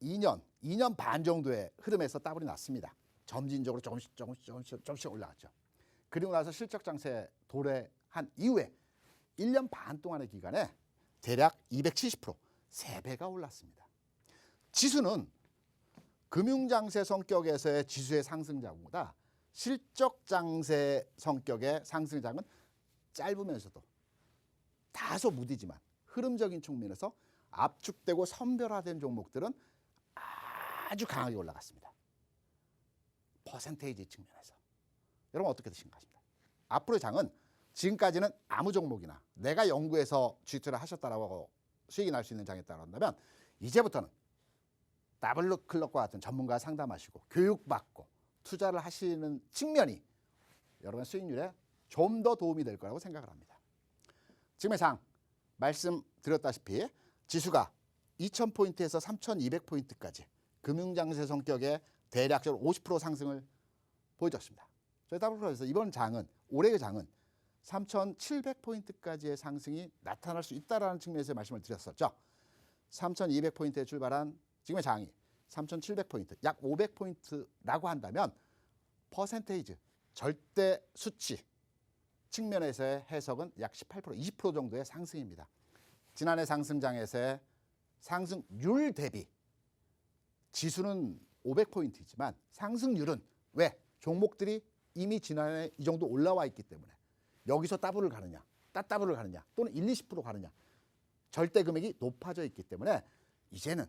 2년 반 정도의 흐름에서 더블이 났습니다. 점진적으로 조금씩 올라갔죠. 그리고 나서 실적 장세 도래한 이후에 1년 반 동안의 기간에 대략 270% 3배가 올랐습니다. 지수는 금융장세 성격에서의 지수의 상승장보다 실적장세 성격의 상승장은 짧으면서도 다소 무디지만 흐름적인 측면에서 압축되고 선별화된 종목들은 아주 강하게 올라갔습니다. 퍼센테이지 측면에서. 여러분 어떻게 드신가 싶습니다. 앞으로의 장은 지금까지는 아무 종목이나 내가 연구해서 주식투자를 하셨다라고 수익이 날 수 있는 장이었다고 한다면 이제부터는 더블클럽과 같은 전문가 상담하시고 교육받고 투자를 하시는 측면이 여러분 수익률에 좀 더 도움이 될 거라고 생각을 합니다. 지금의 장 말씀드렸다시피 지수가 2000포인트에서 3200포인트까지 금융장세 성격의 대략적으로 50% 상승을 보여줬습니다. 저희 더블클럽에서 이번 장은 올해의 장은 3700포인트까지의 상승이 나타날 수 있다는 측면에서 말씀을 드렸었죠. 3200포인트에 출발한 지금의 장이 3700포인트, 약 500포인트라고 한다면 퍼센테이지, 절대 수치 측면에서의 해석은 약 18%, 20% 정도의 상승입니다. 지난해 상승장에서의 상승률 대비 지수는 500포인트이지만 상승률은 왜? 종목들이 이미 지난해 이 정도 올라와 있기 때문에 여기서 더블을 가느냐, 따더블을 가느냐 또는 1, 20% 가느냐 절대 금액이 높아져 있기 때문에 이제는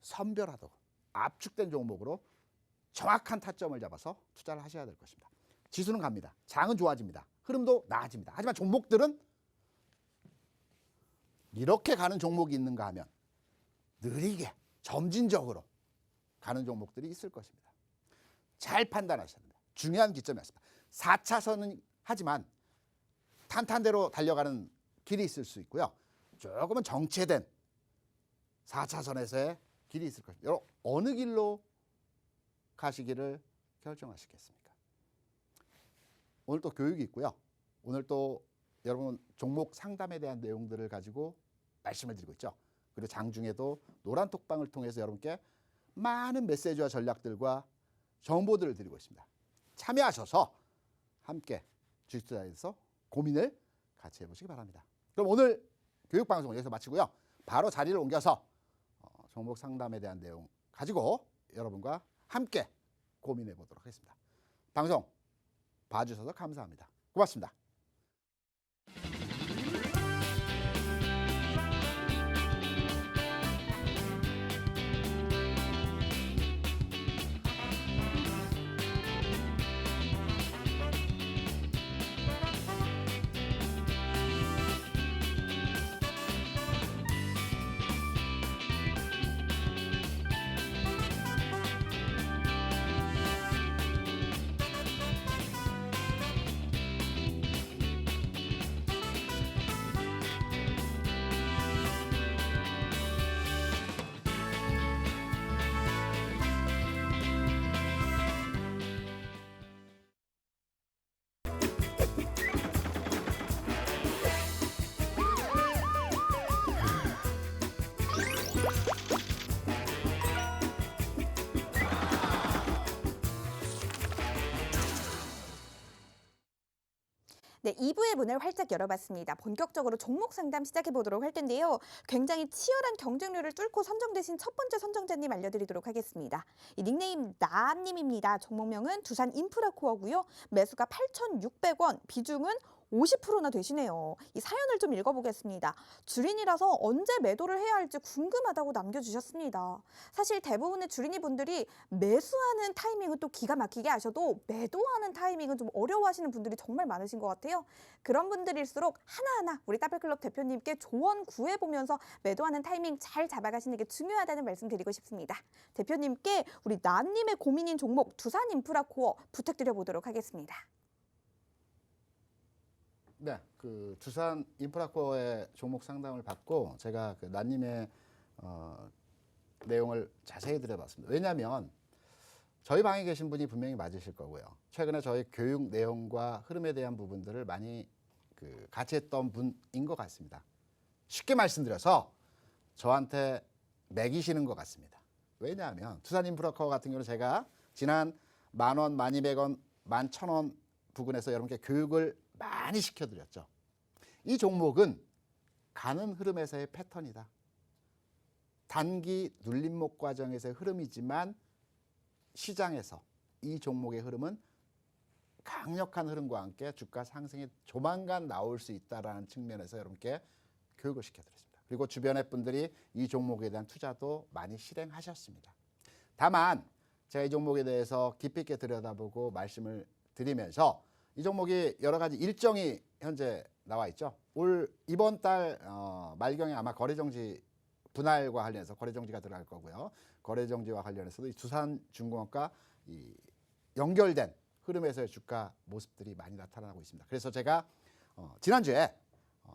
선별하고 압축된 종목으로 정확한 타점을 잡아서 투자를 하셔야 될 것입니다. 지수는 갑니다. 장은 좋아집니다. 흐름도 나아집니다. 하지만 종목들은 이렇게 가는 종목이 있는가 하면 느리게 점진적으로 가는 종목들이 있을 것입니다. 잘 판단하셔야 됩니다. 중요한 기점이었습니다. 4차선은 하지만 탄탄대로 달려가는 길이 있을 수 있고요. 조금은 정체된 4차선에서의 길이 있을 것입니다. 여러분 어느 길로 가시기를 결정하시겠습니까? 오늘 또 교육이 있고요. 오늘 또 여러분 종목 상담에 대한 내용들을 가지고 말씀을 드리고 있죠. 그리고 장중에도 노란 톡방을 통해서 여러분께 많은 메시지와 전략들과 정보들을 드리고 있습니다. 참여하셔서 함께 주식 투자에서 고민을 같이 해보시기 바랍니다. 그럼 오늘 교육방송 여기서 마치고요. 바로 자리를 옮겨서 종목 상담에 대한 내용 가지고 여러분과 함께 고민해 보도록 하겠습니다. 방송 봐주셔서 감사합니다. 고맙습니다. 네, 2부의 문을 활짝 열어봤습니다. 본격적으로 종목 상담 시작해 보도록 할 텐데요. 굉장히 치열한 경쟁률을 뚫고 선정되신 첫 번째 선정자님 알려드리도록 하겠습니다. 이 닉네임 나님입니다. 종목명은 두산 인프라코어고요. 매수가 8,600원, 비중은 50%나 되시네요. 이 사연을 좀 읽어보겠습니다. 주린이라서 언제 매도를 해야 할지 궁금하다고 남겨주셨습니다. 사실 대부분의 주린이 분들이 매수하는 타이밍은 또 기가 막히게 아셔도 매도하는 타이밍은 좀 어려워하시는 분들이 정말 많으신 것 같아요. 그런 분들일수록 하나하나 우리 따블클럽 대표님께 조언 구해보면서 매도하는 타이밍 잘 잡아가시는 게 중요하다는 말씀 드리고 싶습니다. 대표님께 우리 나님의 고민인 종목 두산 인프라코어 부탁드려보도록 하겠습니다. 네, 그 두산 인프라코어의 종목 상담을 받고 제가 그 나님의 내용을 자세히 들어봤습니다. 왜냐하면 저희 방에 계신 분이 분명히 맞으실 거고요. 최근에 저희 교육 내용과 흐름에 대한 부분들을 많이 같이 했던 분인 것 같습니다. 쉽게 말씀드려서 저한테 매기시는 것 같습니다. 왜냐하면 두산 인프라코어 같은 경우는 제가 지난 10,000원, 12,000원, 11,000원 부근에서 여러분께 교육을 많이 시켜드렸죠. 이 종목은 가는 흐름에서의 패턴이다. 단기 눌림목 과정에서의 흐름이지만 시장에서 이 종목의 흐름은 강력한 흐름과 함께 주가 상승이 조만간 나올 수 있다는 측면에서 여러분께 교육을 시켜드렸습니다. 그리고 주변의 분들이 이 종목에 대한 투자도 많이 실행하셨습니다. 다만 제가 이 종목에 대해서 깊이 있게 들여다보고 말씀을 드리면서 이 종목이 여러 가지 일정이 현재 나와 있죠. 이번 달 말경에 아마 거래정지 분할과 관련해서 거래정지가 들어갈 거고요. 거래정지와 관련해서도 이 두산중공업과 이 연결된 흐름에서의 주가 모습들이 많이 나타나고 있습니다. 그래서 제가 지난주에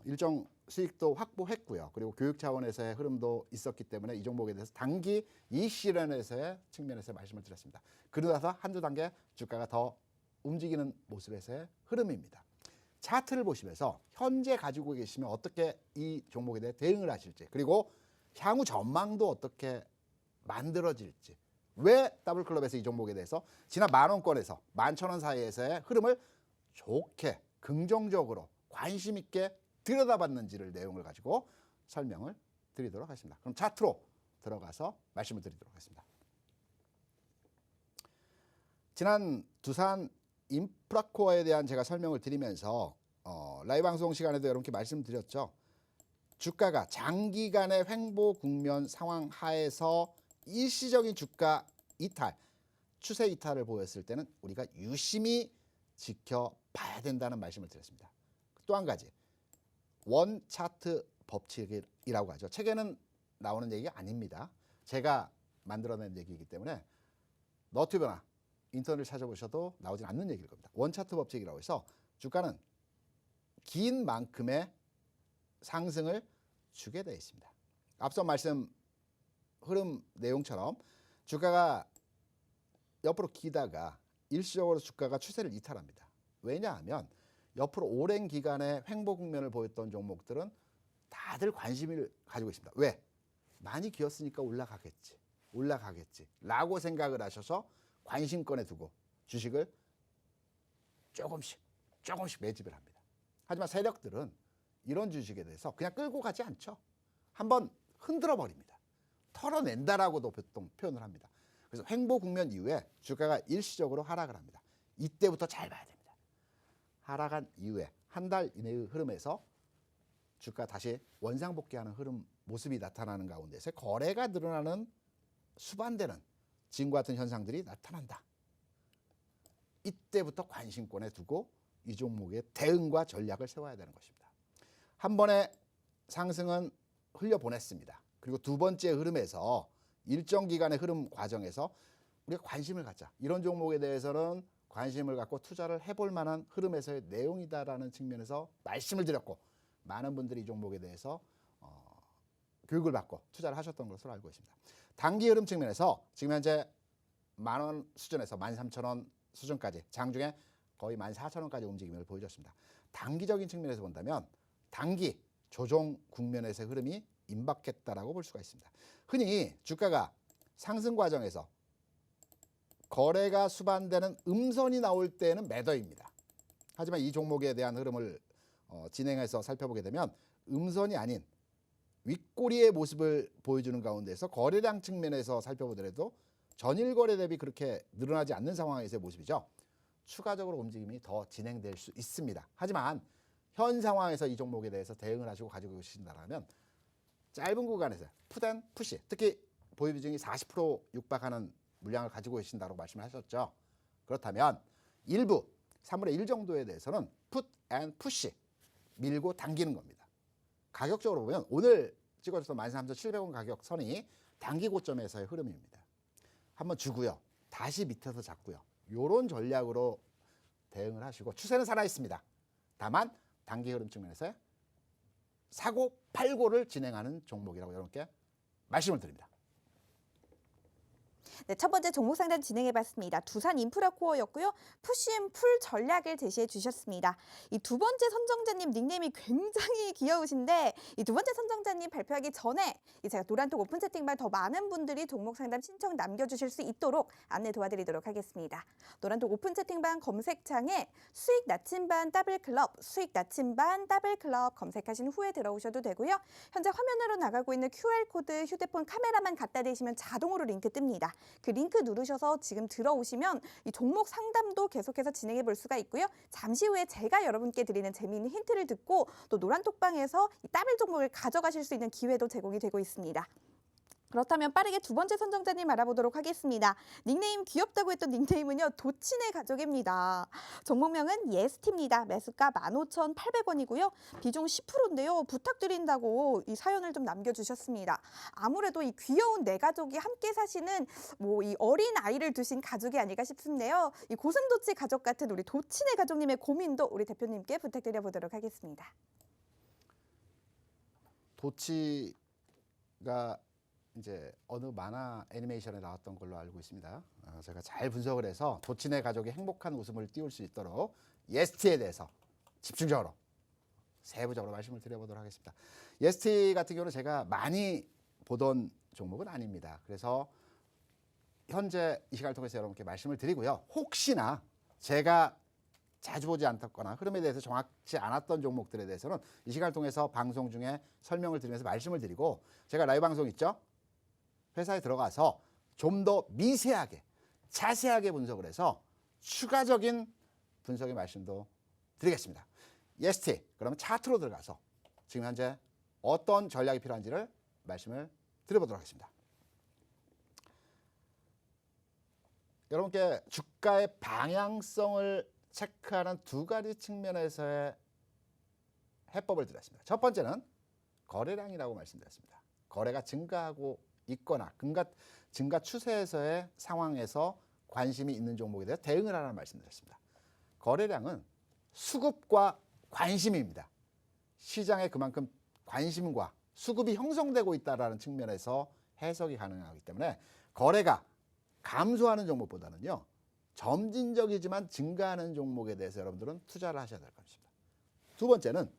일정 수익도 확보했고요. 그리고 교육 차원에서의 흐름도 있었기 때문에 이 종목에 대해서 단기 이시련에서의 측면에서 말씀을 드렸습니다. 그러다가 한두 단계 주가가 더 움직이는 모습에서의 흐름입니다. 차트를 보시면서 현재 가지고 계시면 어떻게 이 종목에 대해 대응을 하실지, 그리고 향후 전망도 어떻게 만들어질지, 왜 더블클럽에서 이 종목에 대해서 지난 10,000원권에서 11,000원 사이에서의 흐름을 좋게 긍정적으로 관심 있게 들여다봤는지를 내용을 가지고 설명을 드리도록 하겠습니다. 그럼 차트로 들어가서 말씀을 드리도록 하겠습니다. 지난 두산 인프라코어에 대한 제가 설명을 드리면서 라이브 방송 시간에도 여러분께 말씀드렸죠. 주가가 장기간의 횡보 국면 상황 하에서 일시적인 주가 이탈, 추세 이탈을 보였을 때는 우리가 유심히 지켜봐야 된다는 말씀을 드렸습니다. 또 한 가지, 원 차트 법칙이라고 하죠. 책에는 나오는 얘기가 아닙니다. 제가 만들어낸 얘기이기 때문에 너튜브나 인터넷을 찾아보셔도 나오진 않는 얘기일 겁니다. 원차트 법칙이라고 해서 주가는 긴 만큼의 상승을 주게 되어 있습니다. 앞서 말씀 흐름 내용처럼 주가가 옆으로 기다가 일시적으로 주가가 추세를 이탈합니다. 왜냐하면 옆으로 오랜 기간의 횡보 국면을 보였던 종목들은 다들 관심을 가지고 있습니다. 왜? 많이 기었으니까 올라가겠지 라고 생각을 하셔서 관심권에 두고 주식을 조금씩 매집을 합니다. 하지만 세력들은 이런 주식에 대해서 그냥 끌고 가지 않죠. 한번 흔들어 버립니다. 털어낸다라고도 보통 표현을 합니다. 그래서 횡보 국면 이후에 주가가 일시적으로 하락을 합니다. 이때부터 잘 봐야 됩니다. 하락한 이후에 한 달 이내의 흐름에서 주가 다시 원상복귀하는 흐름 모습이 나타나는 가운데서 거래가 늘어나는 수반되는 지금과 같은 현상들이 나타난다. 이때부터 관심권에 두고 이 종목의 대응과 전략을 세워야 되는 것입니다. 한 번에 상승은 흘려보냈습니다. 그리고 두 번째 흐름에서 일정 기간의 흐름 과정에서 우리가 관심을 갖자. 이런 종목에 대해서는 관심을 갖고 투자를 해볼 만한 흐름에서의 내용이다라는 측면에서 말씀을 드렸고 많은 분들이 이 종목에 대해서 교육을 받고 투자를 하셨던 것으로 알고 있습니다. 단기 흐름 측면에서 지금 현재 10,000원 수준에서 13,000원 수준까지 장중에 거의 14,000원까지 움직임을 보여줬습니다. 단기적인 측면에서 본다면 단기 조정 국면에서의 흐름이 임박했다라고 볼 수가 있습니다. 흔히 주가가 상승 과정에서 거래가 수반되는 음선이 나올 때는 매도입니다. 하지만 이 종목에 대한 흐름을 진행해서 살펴보게 되면 음선이 아닌 윗꼬리의 모습을 보여주는 가운데서 거래량 측면에서 살펴보더라도 전일 거래 대비 그렇게 늘어나지 않는 상황에서의 모습이죠. 추가적으로 움직임이 더 진행될 수 있습니다. 하지만 현 상황에서 이 종목에 대해서 대응을 하시고 가지고 계신다면 짧은 구간에서 풋앤 푸시, 특히 보유 비중이 40% 육박하는 물량을 가지고 계신다고 말씀을 하셨죠. 그렇다면 일부 3분의 1 정도에 대해서는 풋앤 푸시, 밀고 당기는 겁니다. 가격적으로 보면 오늘 찍어줬던 13,700원 가격 선이 단기 고점에서의 흐름입니다. 한번 주고요. 다시 밑에서 잡고요. 이런 전략으로 대응을 하시고 추세는 살아있습니다. 다만 단기 흐름 측면에서 사고 팔고를 진행하는 종목이라고 여러분께 말씀을 드립니다. 네, 첫 번째 종목 상담 진행해봤습니다. 두산 인프라코어였고요. 푸시앤풀 전략을 제시해 주셨습니다. 이 두 번째 선정자님 닉네임이 굉장히 귀여우신데 이 두 번째 선정자님 발표하기 전에 제가 노란톡 오픈 채팅방 더 많은 분들이 종목 상담 신청 남겨주실 수 있도록 안내 도와드리도록 하겠습니다. 노란톡 오픈 채팅방 검색창에 수익 나침반 더블클럽, 수익 나침반 더블클럽 검색하신 후에 들어오셔도 되고요. 현재 화면으로 나가고 있는 QR코드 휴대폰 카메라만 갖다 대시면 자동으로 링크 뜹니다. 그 링크 누르셔서 지금 들어오시면 이 종목 상담도 계속해서 진행해 볼 수가 있고요. 잠시 후에 제가 여러분께 드리는 재미있는 힌트를 듣고 또 노란톡방에서 이 더블 종목을 가져가실 수 있는 기회도 제공이 되고 있습니다. 그렇다면 빠르게 두 번째 선정자님 알아보도록 하겠습니다. 닉네임 귀엽다고 했던 닉네임은요. 도친의 가족입니다. 종목명은 예스티입니다. 매수가 15,800원이고요. 비중 10%인데요. 부탁드린다고 이 사연을 좀 남겨주셨습니다. 아무래도 이 귀여운 네 가족이 함께 사시는 이 어린 아이를 두신 가족이 아닐까 싶은데요. 이 고슴도치 가족 같은 우리 도친의 가족님의 고민도 우리 대표님께 부탁드려 보도록 하겠습니다. 도치가 이제 어느 만화 애니메이션에 나왔던 걸로 알고 있습니다. 제가 잘 분석을 해서 도친의 가족이 행복한 웃음을 띄울 수 있도록 예스티에 대해서 집중적으로 세부적으로 말씀을 드려보도록 하겠습니다. 예스티 같은 경우는 제가 많이 보던 종목은 아닙니다. 그래서 현재 이 시간을 통해서 여러분께 말씀을 드리고요. 혹시나 제가 자주 보지 않았거나 흐름에 대해서 정확치 않았던 종목들에 대해서는 이 시간을 통해서 방송 중에 설명을 드리면서 말씀을 드리고 제가 라이브 방송 있죠? 회사에 들어가서 좀 더 미세하게 자세하게 분석을 해서 추가적인 분석의 말씀도 드리겠습니다. 예스티 그러면 차트로 들어가서 지금 현재 어떤 전략이 필요한지를 말씀을 드려보도록 하겠습니다. 여러분께 주가의 방향성을 체크하는 두 가지 측면에서의 해법을 드렸습니다. 첫 번째는 거래량이라고 말씀드렸습니다. 거래가 증가하고 있거나 증가 추세에서의 상황에서 관심이 있는 종목에 대해 대응을 하라는 말씀드렸습니다. 거래량은 수급과 관심입니다. 시장에 그만큼 관심과 수급이 형성되고 있다는 측면에서 해석이 가능하기 때문에 거래가 감소하는 종목보다는요. 점진적이지만 증가하는 종목에 대해서 여러분들은 투자를 하셔야 될 것입니다. 두 번째는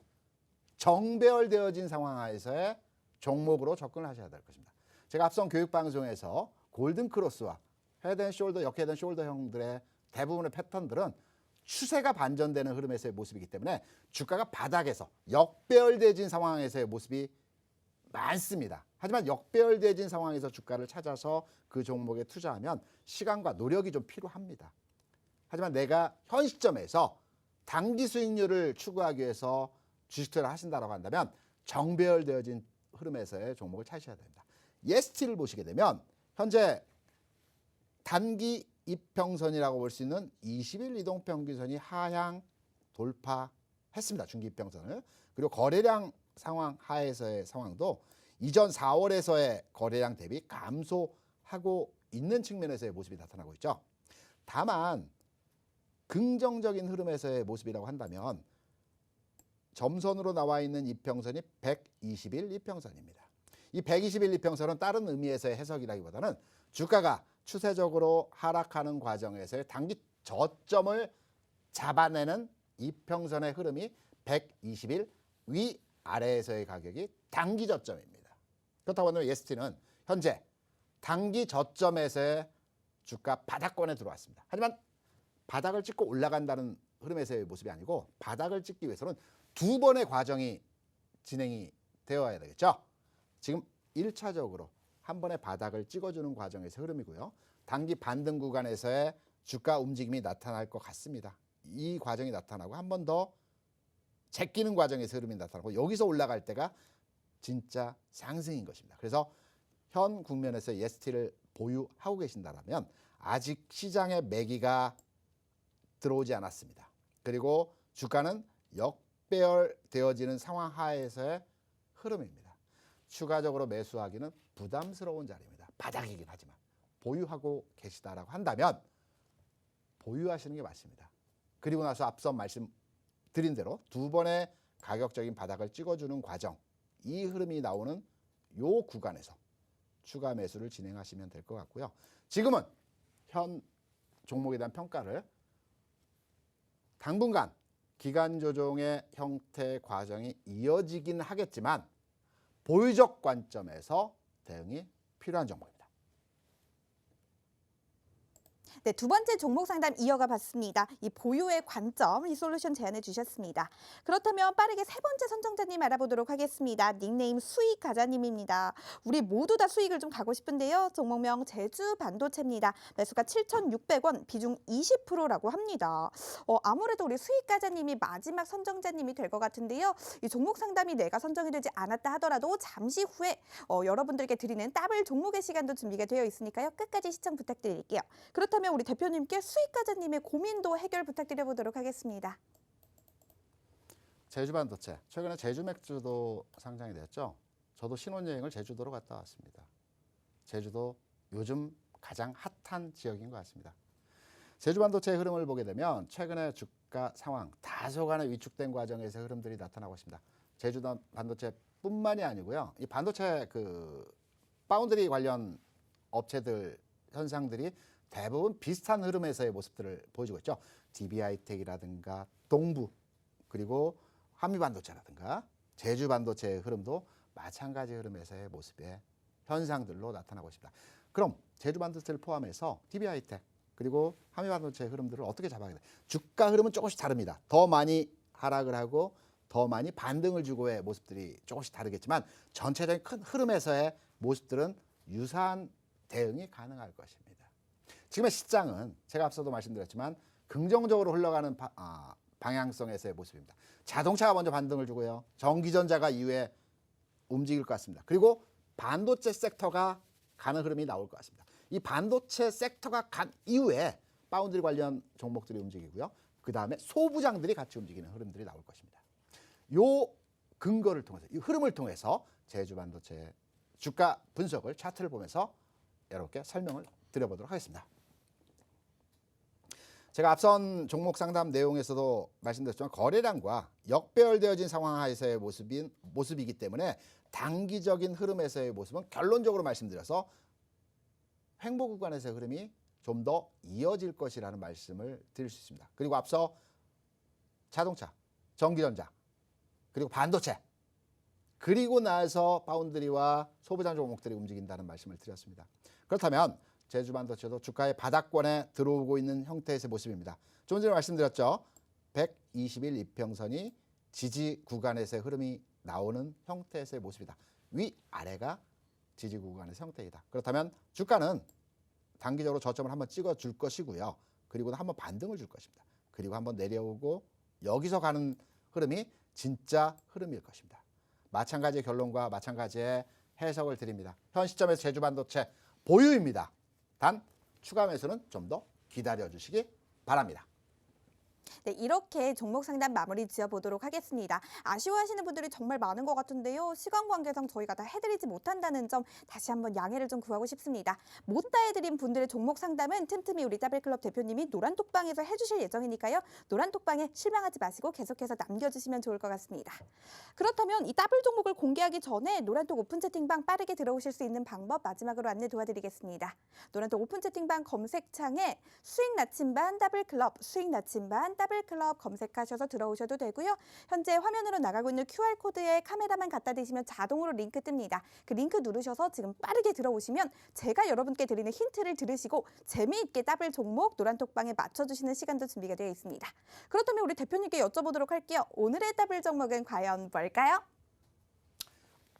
정배열되어진 상황에서의 종목으로 접근을 하셔야 될 것입니다. 제가 앞선 교육방송에서 골든크로스와 헤드앤숄더, 역헤드앤숄더형들의 대부분의 패턴들은 추세가 반전되는 흐름에서의 모습이기 때문에 주가가 바닥에서 역배열돼진 상황에서의 모습이 많습니다. 하지만 역배열돼진 상황에서 주가를 찾아서 그 종목에 투자하면 시간과 노력이 좀 필요합니다. 하지만 내가 현 시점에서 단기 수익률을 추구하기 위해서 주식 투자를 하신다고 한다면 정배열되어진 흐름에서의 종목을 찾으셔야 됩니다. 예스티를 보시게 되면 현재 단기 이평선이라고 볼 수 있는 20일 이동평균선이 하향 돌파했습니다. 중기 이평선을. 그리고 거래량 상황 하에서의 상황도 이전 4월에서의 거래량 대비 감소하고 있는 측면에서의 모습이 나타나고 있죠. 다만 긍정적인 흐름에서의 모습이라고 한다면 점선으로 나와 있는 이평선이 120일 이평선입니다. 이 120일 이평선은 다른 의미에서의 해석이라기보다는 주가가 추세적으로 하락하는 과정에서의 단기 저점을 잡아내는 이평선의 흐름이 120일 위아래에서의 가격이 단기 저점입니다. 그렇다고 하면 예스티는 현재 단기 저점에서의 주가 바닥권에 들어왔습니다. 하지만 바닥을 찍고 올라간다는 흐름에서의 모습이 아니고 바닥을 찍기 위해서는 두 번의 과정이 진행이 되어야 되겠죠. 지금 1차적으로 한 번의 바닥을 찍어주는 과정에서 흐름이고요. 단기 반등 구간에서의 주가 움직임이 나타날 것 같습니다. 이 과정이 나타나고 한 번 더 제끼는 과정에서 흐름이 나타나고 여기서 올라갈 때가 진짜 상승인 것입니다. 그래서 현 국면에서 예스티를 보유하고 계신다면 아직 시장에 매기가 들어오지 않았습니다. 그리고 주가는 역배열되어지는 상황 하에서의 흐름입니다. 추가적으로 매수하기는 부담스러운 자리입니다. 바닥이긴 하지만 보유하고 계시다라고 한다면 보유하시는 게 맞습니다. 그리고 나서 앞서 말씀드린 대로 두 번의 가격적인 바닥을 찍어주는 과정, 이 흐름이 나오는 요 구간에서 추가 매수를 진행하시면 될 것 같고요. 지금은 현 종목에 대한 평가를 당분간 기간 조정의 형태 과정이 이어지긴 하겠지만 보유적 관점에서 대응이 필요한 종목입니다. 네, 두 번째 종목 상담 이어가 봤습니다. 이 보유의 관점, 이 솔루션 제안해 주셨습니다. 그렇다면 빠르게 세 번째 선정자님 알아보도록 하겠습니다. 닉네임 수익 가자님입니다. 우리 모두 다 수익을 좀 가고 싶은데요. 종목명 제주반도체입니다. 매수가 7,600원, 비중 20%라고 합니다. 아무래도 우리 수익 가자님이 마지막 선정자님이 될 것 같은데요. 이 종목 상담이 내가 선정이 되지 않았다 하더라도 잠시 후에 여러분들께 드리는 더블 종목의 시간도 준비가 되어 있으니까요. 끝까지 시청 부탁드릴게요. 그렇다면 우리 대표님께 수익가자님의 고민도 해결 부탁드려보도록 하겠습니다. 제주반도체, 최근에 제주맥주도 상장이 되었죠. 저도 신혼여행을 제주도로 갔다 왔습니다. 제주도 요즘 가장 핫한 지역인 것 같습니다. 제주반도체의 흐름을 보게 되면 최근에 주가 상황 다소간의 위축된 과정에서 흐름들이 나타나고 있습니다. 제주도 반도체뿐만이 아니고요. 이 반도체 파운드리 관련 업체들 현상들이 대부분 비슷한 흐름에서의 모습들을 보여주고 있죠. DB하이텍이라든가 동부 그리고 한미반도체라든가 제주반도체의 흐름도 마찬가지 흐름에서의 모습의 현상들로 나타나고 있습니다. 그럼 제주반도체를 포함해서 DB하이텍 그리고 한미반도체의 흐름들을 어떻게 잡아야 돼? 주가 흐름은 조금씩 다릅니다. 더 많이 하락을 하고 더 많이 반등을 주고의 모습들이 조금씩 다르겠지만 전체적인 큰 흐름에서의 모습들은 유사한 대응이 가능할 것입니다. 지금의 시장은 제가 앞서도 말씀드렸지만 긍정적으로 흘러가는 방향성에서의 모습입니다. 자동차가 먼저 반등을 주고요. 전기전자가 이후에 움직일 것 같습니다. 그리고 반도체 섹터가 가는 흐름이 나올 것 같습니다. 이 반도체 섹터가 간 이후에 파운드리 관련 종목들이 움직이고요. 그 다음에 소부장들이 같이 움직이는 흐름들이 나올 것입니다. 요 근거를 통해서, 이 흐름을 통해서 제주반도체 주가 분석을 차트를 보면서 여러분께 설명을 드려보도록 하겠습니다. 제가 앞선 종목 상담 내용에서도 말씀드렸지만 거래량과 역배열되어진 상황 하에서의 모습이기 때문에 단기적인 흐름에서의 모습은 결론적으로 말씀드려서 횡보 구간에서의 흐름이 좀 더 이어질 것이라는 말씀을 드릴 수 있습니다. 그리고 앞서 자동차, 전기전자, 그리고 반도체, 그리고 나서 파운드리와 소부장 종목들이 움직인다는 말씀을 드렸습니다. 그렇다면 제주반도체도 주가의 바닥권에 들어오고 있는 형태의 모습입니다. 좀 전에 말씀드렸죠. 120일 이평선이 지지 구간에서의 흐름이 나오는 형태의 모습이다. 위아래가 지지 구간의 형태이다. 그렇다면 주가는 단기적으로 저점을 한번 찍어줄 것이고요. 그리고는 한번 반등을 줄 것입니다. 그리고 한번 내려오고 여기서 가는 흐름이 진짜 흐름일 것입니다. 마찬가지의 결론과 마찬가지의 해석을 드립니다. 현 시점에서 제주반도체 보유입니다. 단 추가 매수는 좀 더 기다려주시기 바랍니다. 네, 이렇게 종목 상담 마무리 지어보도록 하겠습니다. 아쉬워하시는 분들이 정말 많은 것 같은데요. 시간 관계상 저희가 다 해드리지 못한다는 점 다시 한번 양해를 좀 구하고 싶습니다. 못 다 해드린 분들의 종목 상담은 틈틈이 우리 따블클럽 대표님이 노란톡방에서 해주실 예정이니까요. 노란톡방에 실망하지 마시고 계속해서 남겨주시면 좋을 것 같습니다. 그렇다면 이 따블 종목을 공개하기 전에 노란톡 오픈 채팅방 빠르게 들어오실 수 있는 방법 마지막으로 안내 도와드리겠습니다. 노란톡 오픈 채팅방 검색창에 수익 나침반 따블클럽, 수익 나침반 따블클럽 검색하셔서 들어오셔도 되고요. 현재 화면으로 나가고 있는 QR코드에 카메라만 갖다 대시면 자동으로 링크 뜹니다. 그 링크 누르셔서 지금 빠르게 들어오시면 제가 여러분께 드리는 힌트를 들으시고 재미있게 따블 종목 노란톡방에 맞춰주시는 시간도 준비가 되어 있습니다. 그렇다면 우리 대표님께 여쭤보도록 할게요. 오늘의 따블 종목은 과연 뭘까요?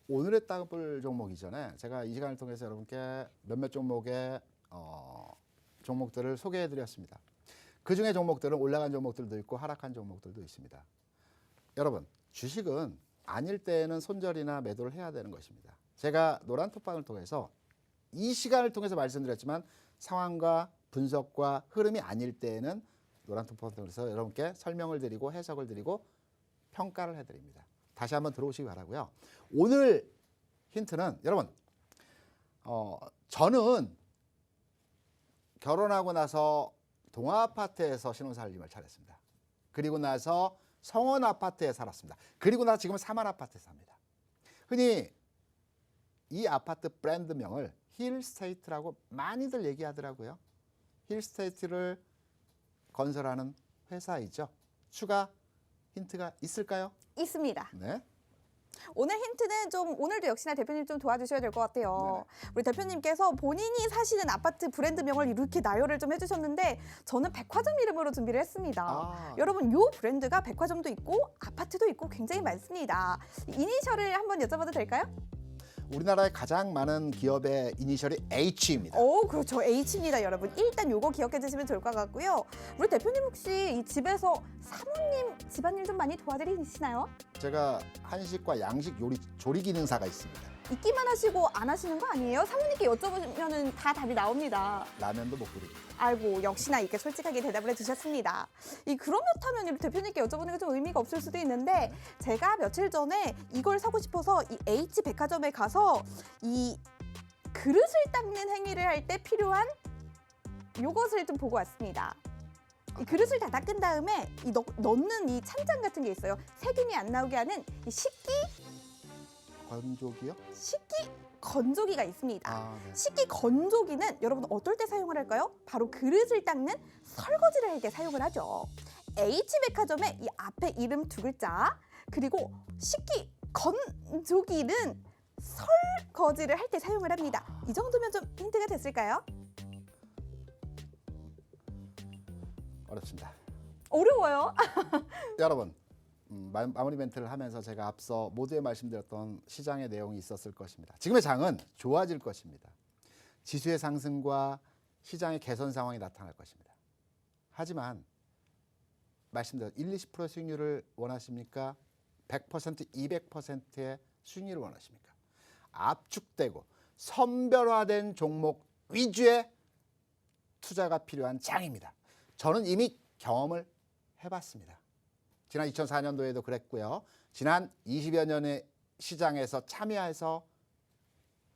오늘의 따블 종목 이전에 제가 이 시간을 통해서 여러분께 몇몇 종목의 종목들을 소개해드렸습니다. 그 중에 종목들은 올라간 종목들도 있고 하락한 종목들도 있습니다. 여러분, 주식은 아닐 때에는 손절이나 매도를 해야 되는 것입니다. 제가 노란톡방을 통해서 이 시간을 통해서 말씀드렸지만 상황과 분석과 흐름이 아닐 때에는 노란톡방을 통해서 여러분께 설명을 드리고 해석을 드리고 평가를 해드립니다. 다시 한번 들어오시기 바라고요. 오늘 힌트는 여러분, 저는 결혼하고 나서 동아아파트에서 신혼살림을 차렸습니다. 그리고 나서 성원아파트에 살았습니다. 그리고 나서 지금은 사만아파트에 삽니다. 흔히 이 아파트 브랜드명을 힐스테이트라고 많이들 얘기하더라고요. 힐스테이트를 건설하는 회사이죠. 추가 힌트가 있을까요? 있습니다. 네. 오늘 힌트는 좀 오늘도 역시나 대표님 좀 도와주셔야 될 것 같아요. 네네. 우리 대표님께서 본인이 사시는 아파트 브랜드명을 이렇게 나열을 좀 해주셨는데 저는 백화점 이름으로 준비를 했습니다. 여러분 이 브랜드가 백화점도 있고 아파트도 있고 굉장히 많습니다. 이니셜을 한번 여쭤봐도 될까요? 우리나라에 가장 많은 기업의 이니셜이 H입니다. 그렇죠. H입니다, 여러분. 일단 요거 기억해 주시면 좋을 것 같고요. 우리 대표님 혹시 이 집에서 사모님 집안일 좀 많이 도와드리시나요? 제가 한식과 양식 요리 조리 기능사가 있습니다. 있기만 하시고 안 하시는 거 아니에요? 사모님께 여쭤보면 다 답이 나옵니다. 라면도 못 끓입니다. 아이고, 역시나 이렇게 솔직하게 대답을 해주셨습니다. 그렇다면 우리 대표님께 여쭤보는 게 좀 의미가 없을 수도 있는데 제가 며칠 전에 이걸 사고 싶어서 이 H 백화점에 가서 이 그릇을 닦는 행위를 할 때 필요한 요것을 좀 보고 왔습니다. 이 그릇을 다 닦은 다음에 넣는 이 찬장 같은 게 있어요. 세균이 안 나오게 하는 이 식기 건조기요? 건조기가 있습니다. 네. 식기 건조기는 여러분 어떨 때 사용을 할까요? 바로 그릇을 닦는 설거지를 할 때 사용을 하죠. H백화점의 이 앞에 이름 두 글자 그리고 식기 건조기는 설거지를 할 때 사용을 합니다. 이 정도면 좀 힌트가 됐을까요? 어렵습니다. 어려워요. 여러분, 마무리 멘트를 하면서 제가 앞서 모두에 말씀드렸던 시장의 내용이 있었을 것입니다. 지금의 장은 좋아질 것입니다. 지수의 상승과 시장의 개선 상황이 나타날 것입니다. 하지만 말씀드린 1-20% 수익률을 원하십니까? 100%, 200%의 수익률을 원하십니까? 압축되고 선별화된 종목 위주의 투자가 필요한 장입니다. 저는 이미 경험을 해봤습니다. 지난 2004년도에도 그랬고요. 지난 20여 년의 시장에서 참여해서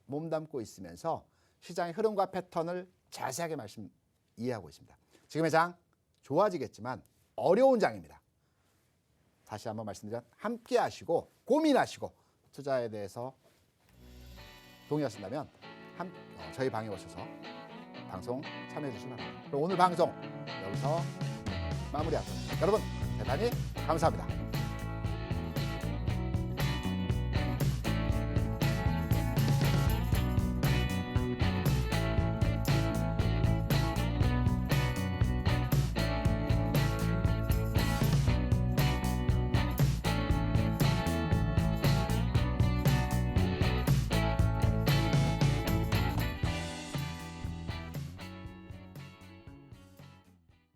몸담고 있으면서 시장의 흐름과 패턴을 자세하게 이해하고 있습니다. 지금의 장 좋아지겠지만 어려운 장입니다. 다시 한번 말씀드리면 함께 하시고 고민하시고 투자에 대해서 동의하신다면 저희 방에 오셔서 방송 참여해 주시기 바랍니다. 그럼 오늘 방송 여기서 마무리하겠습니다. 여러분 대단히 감사합니다.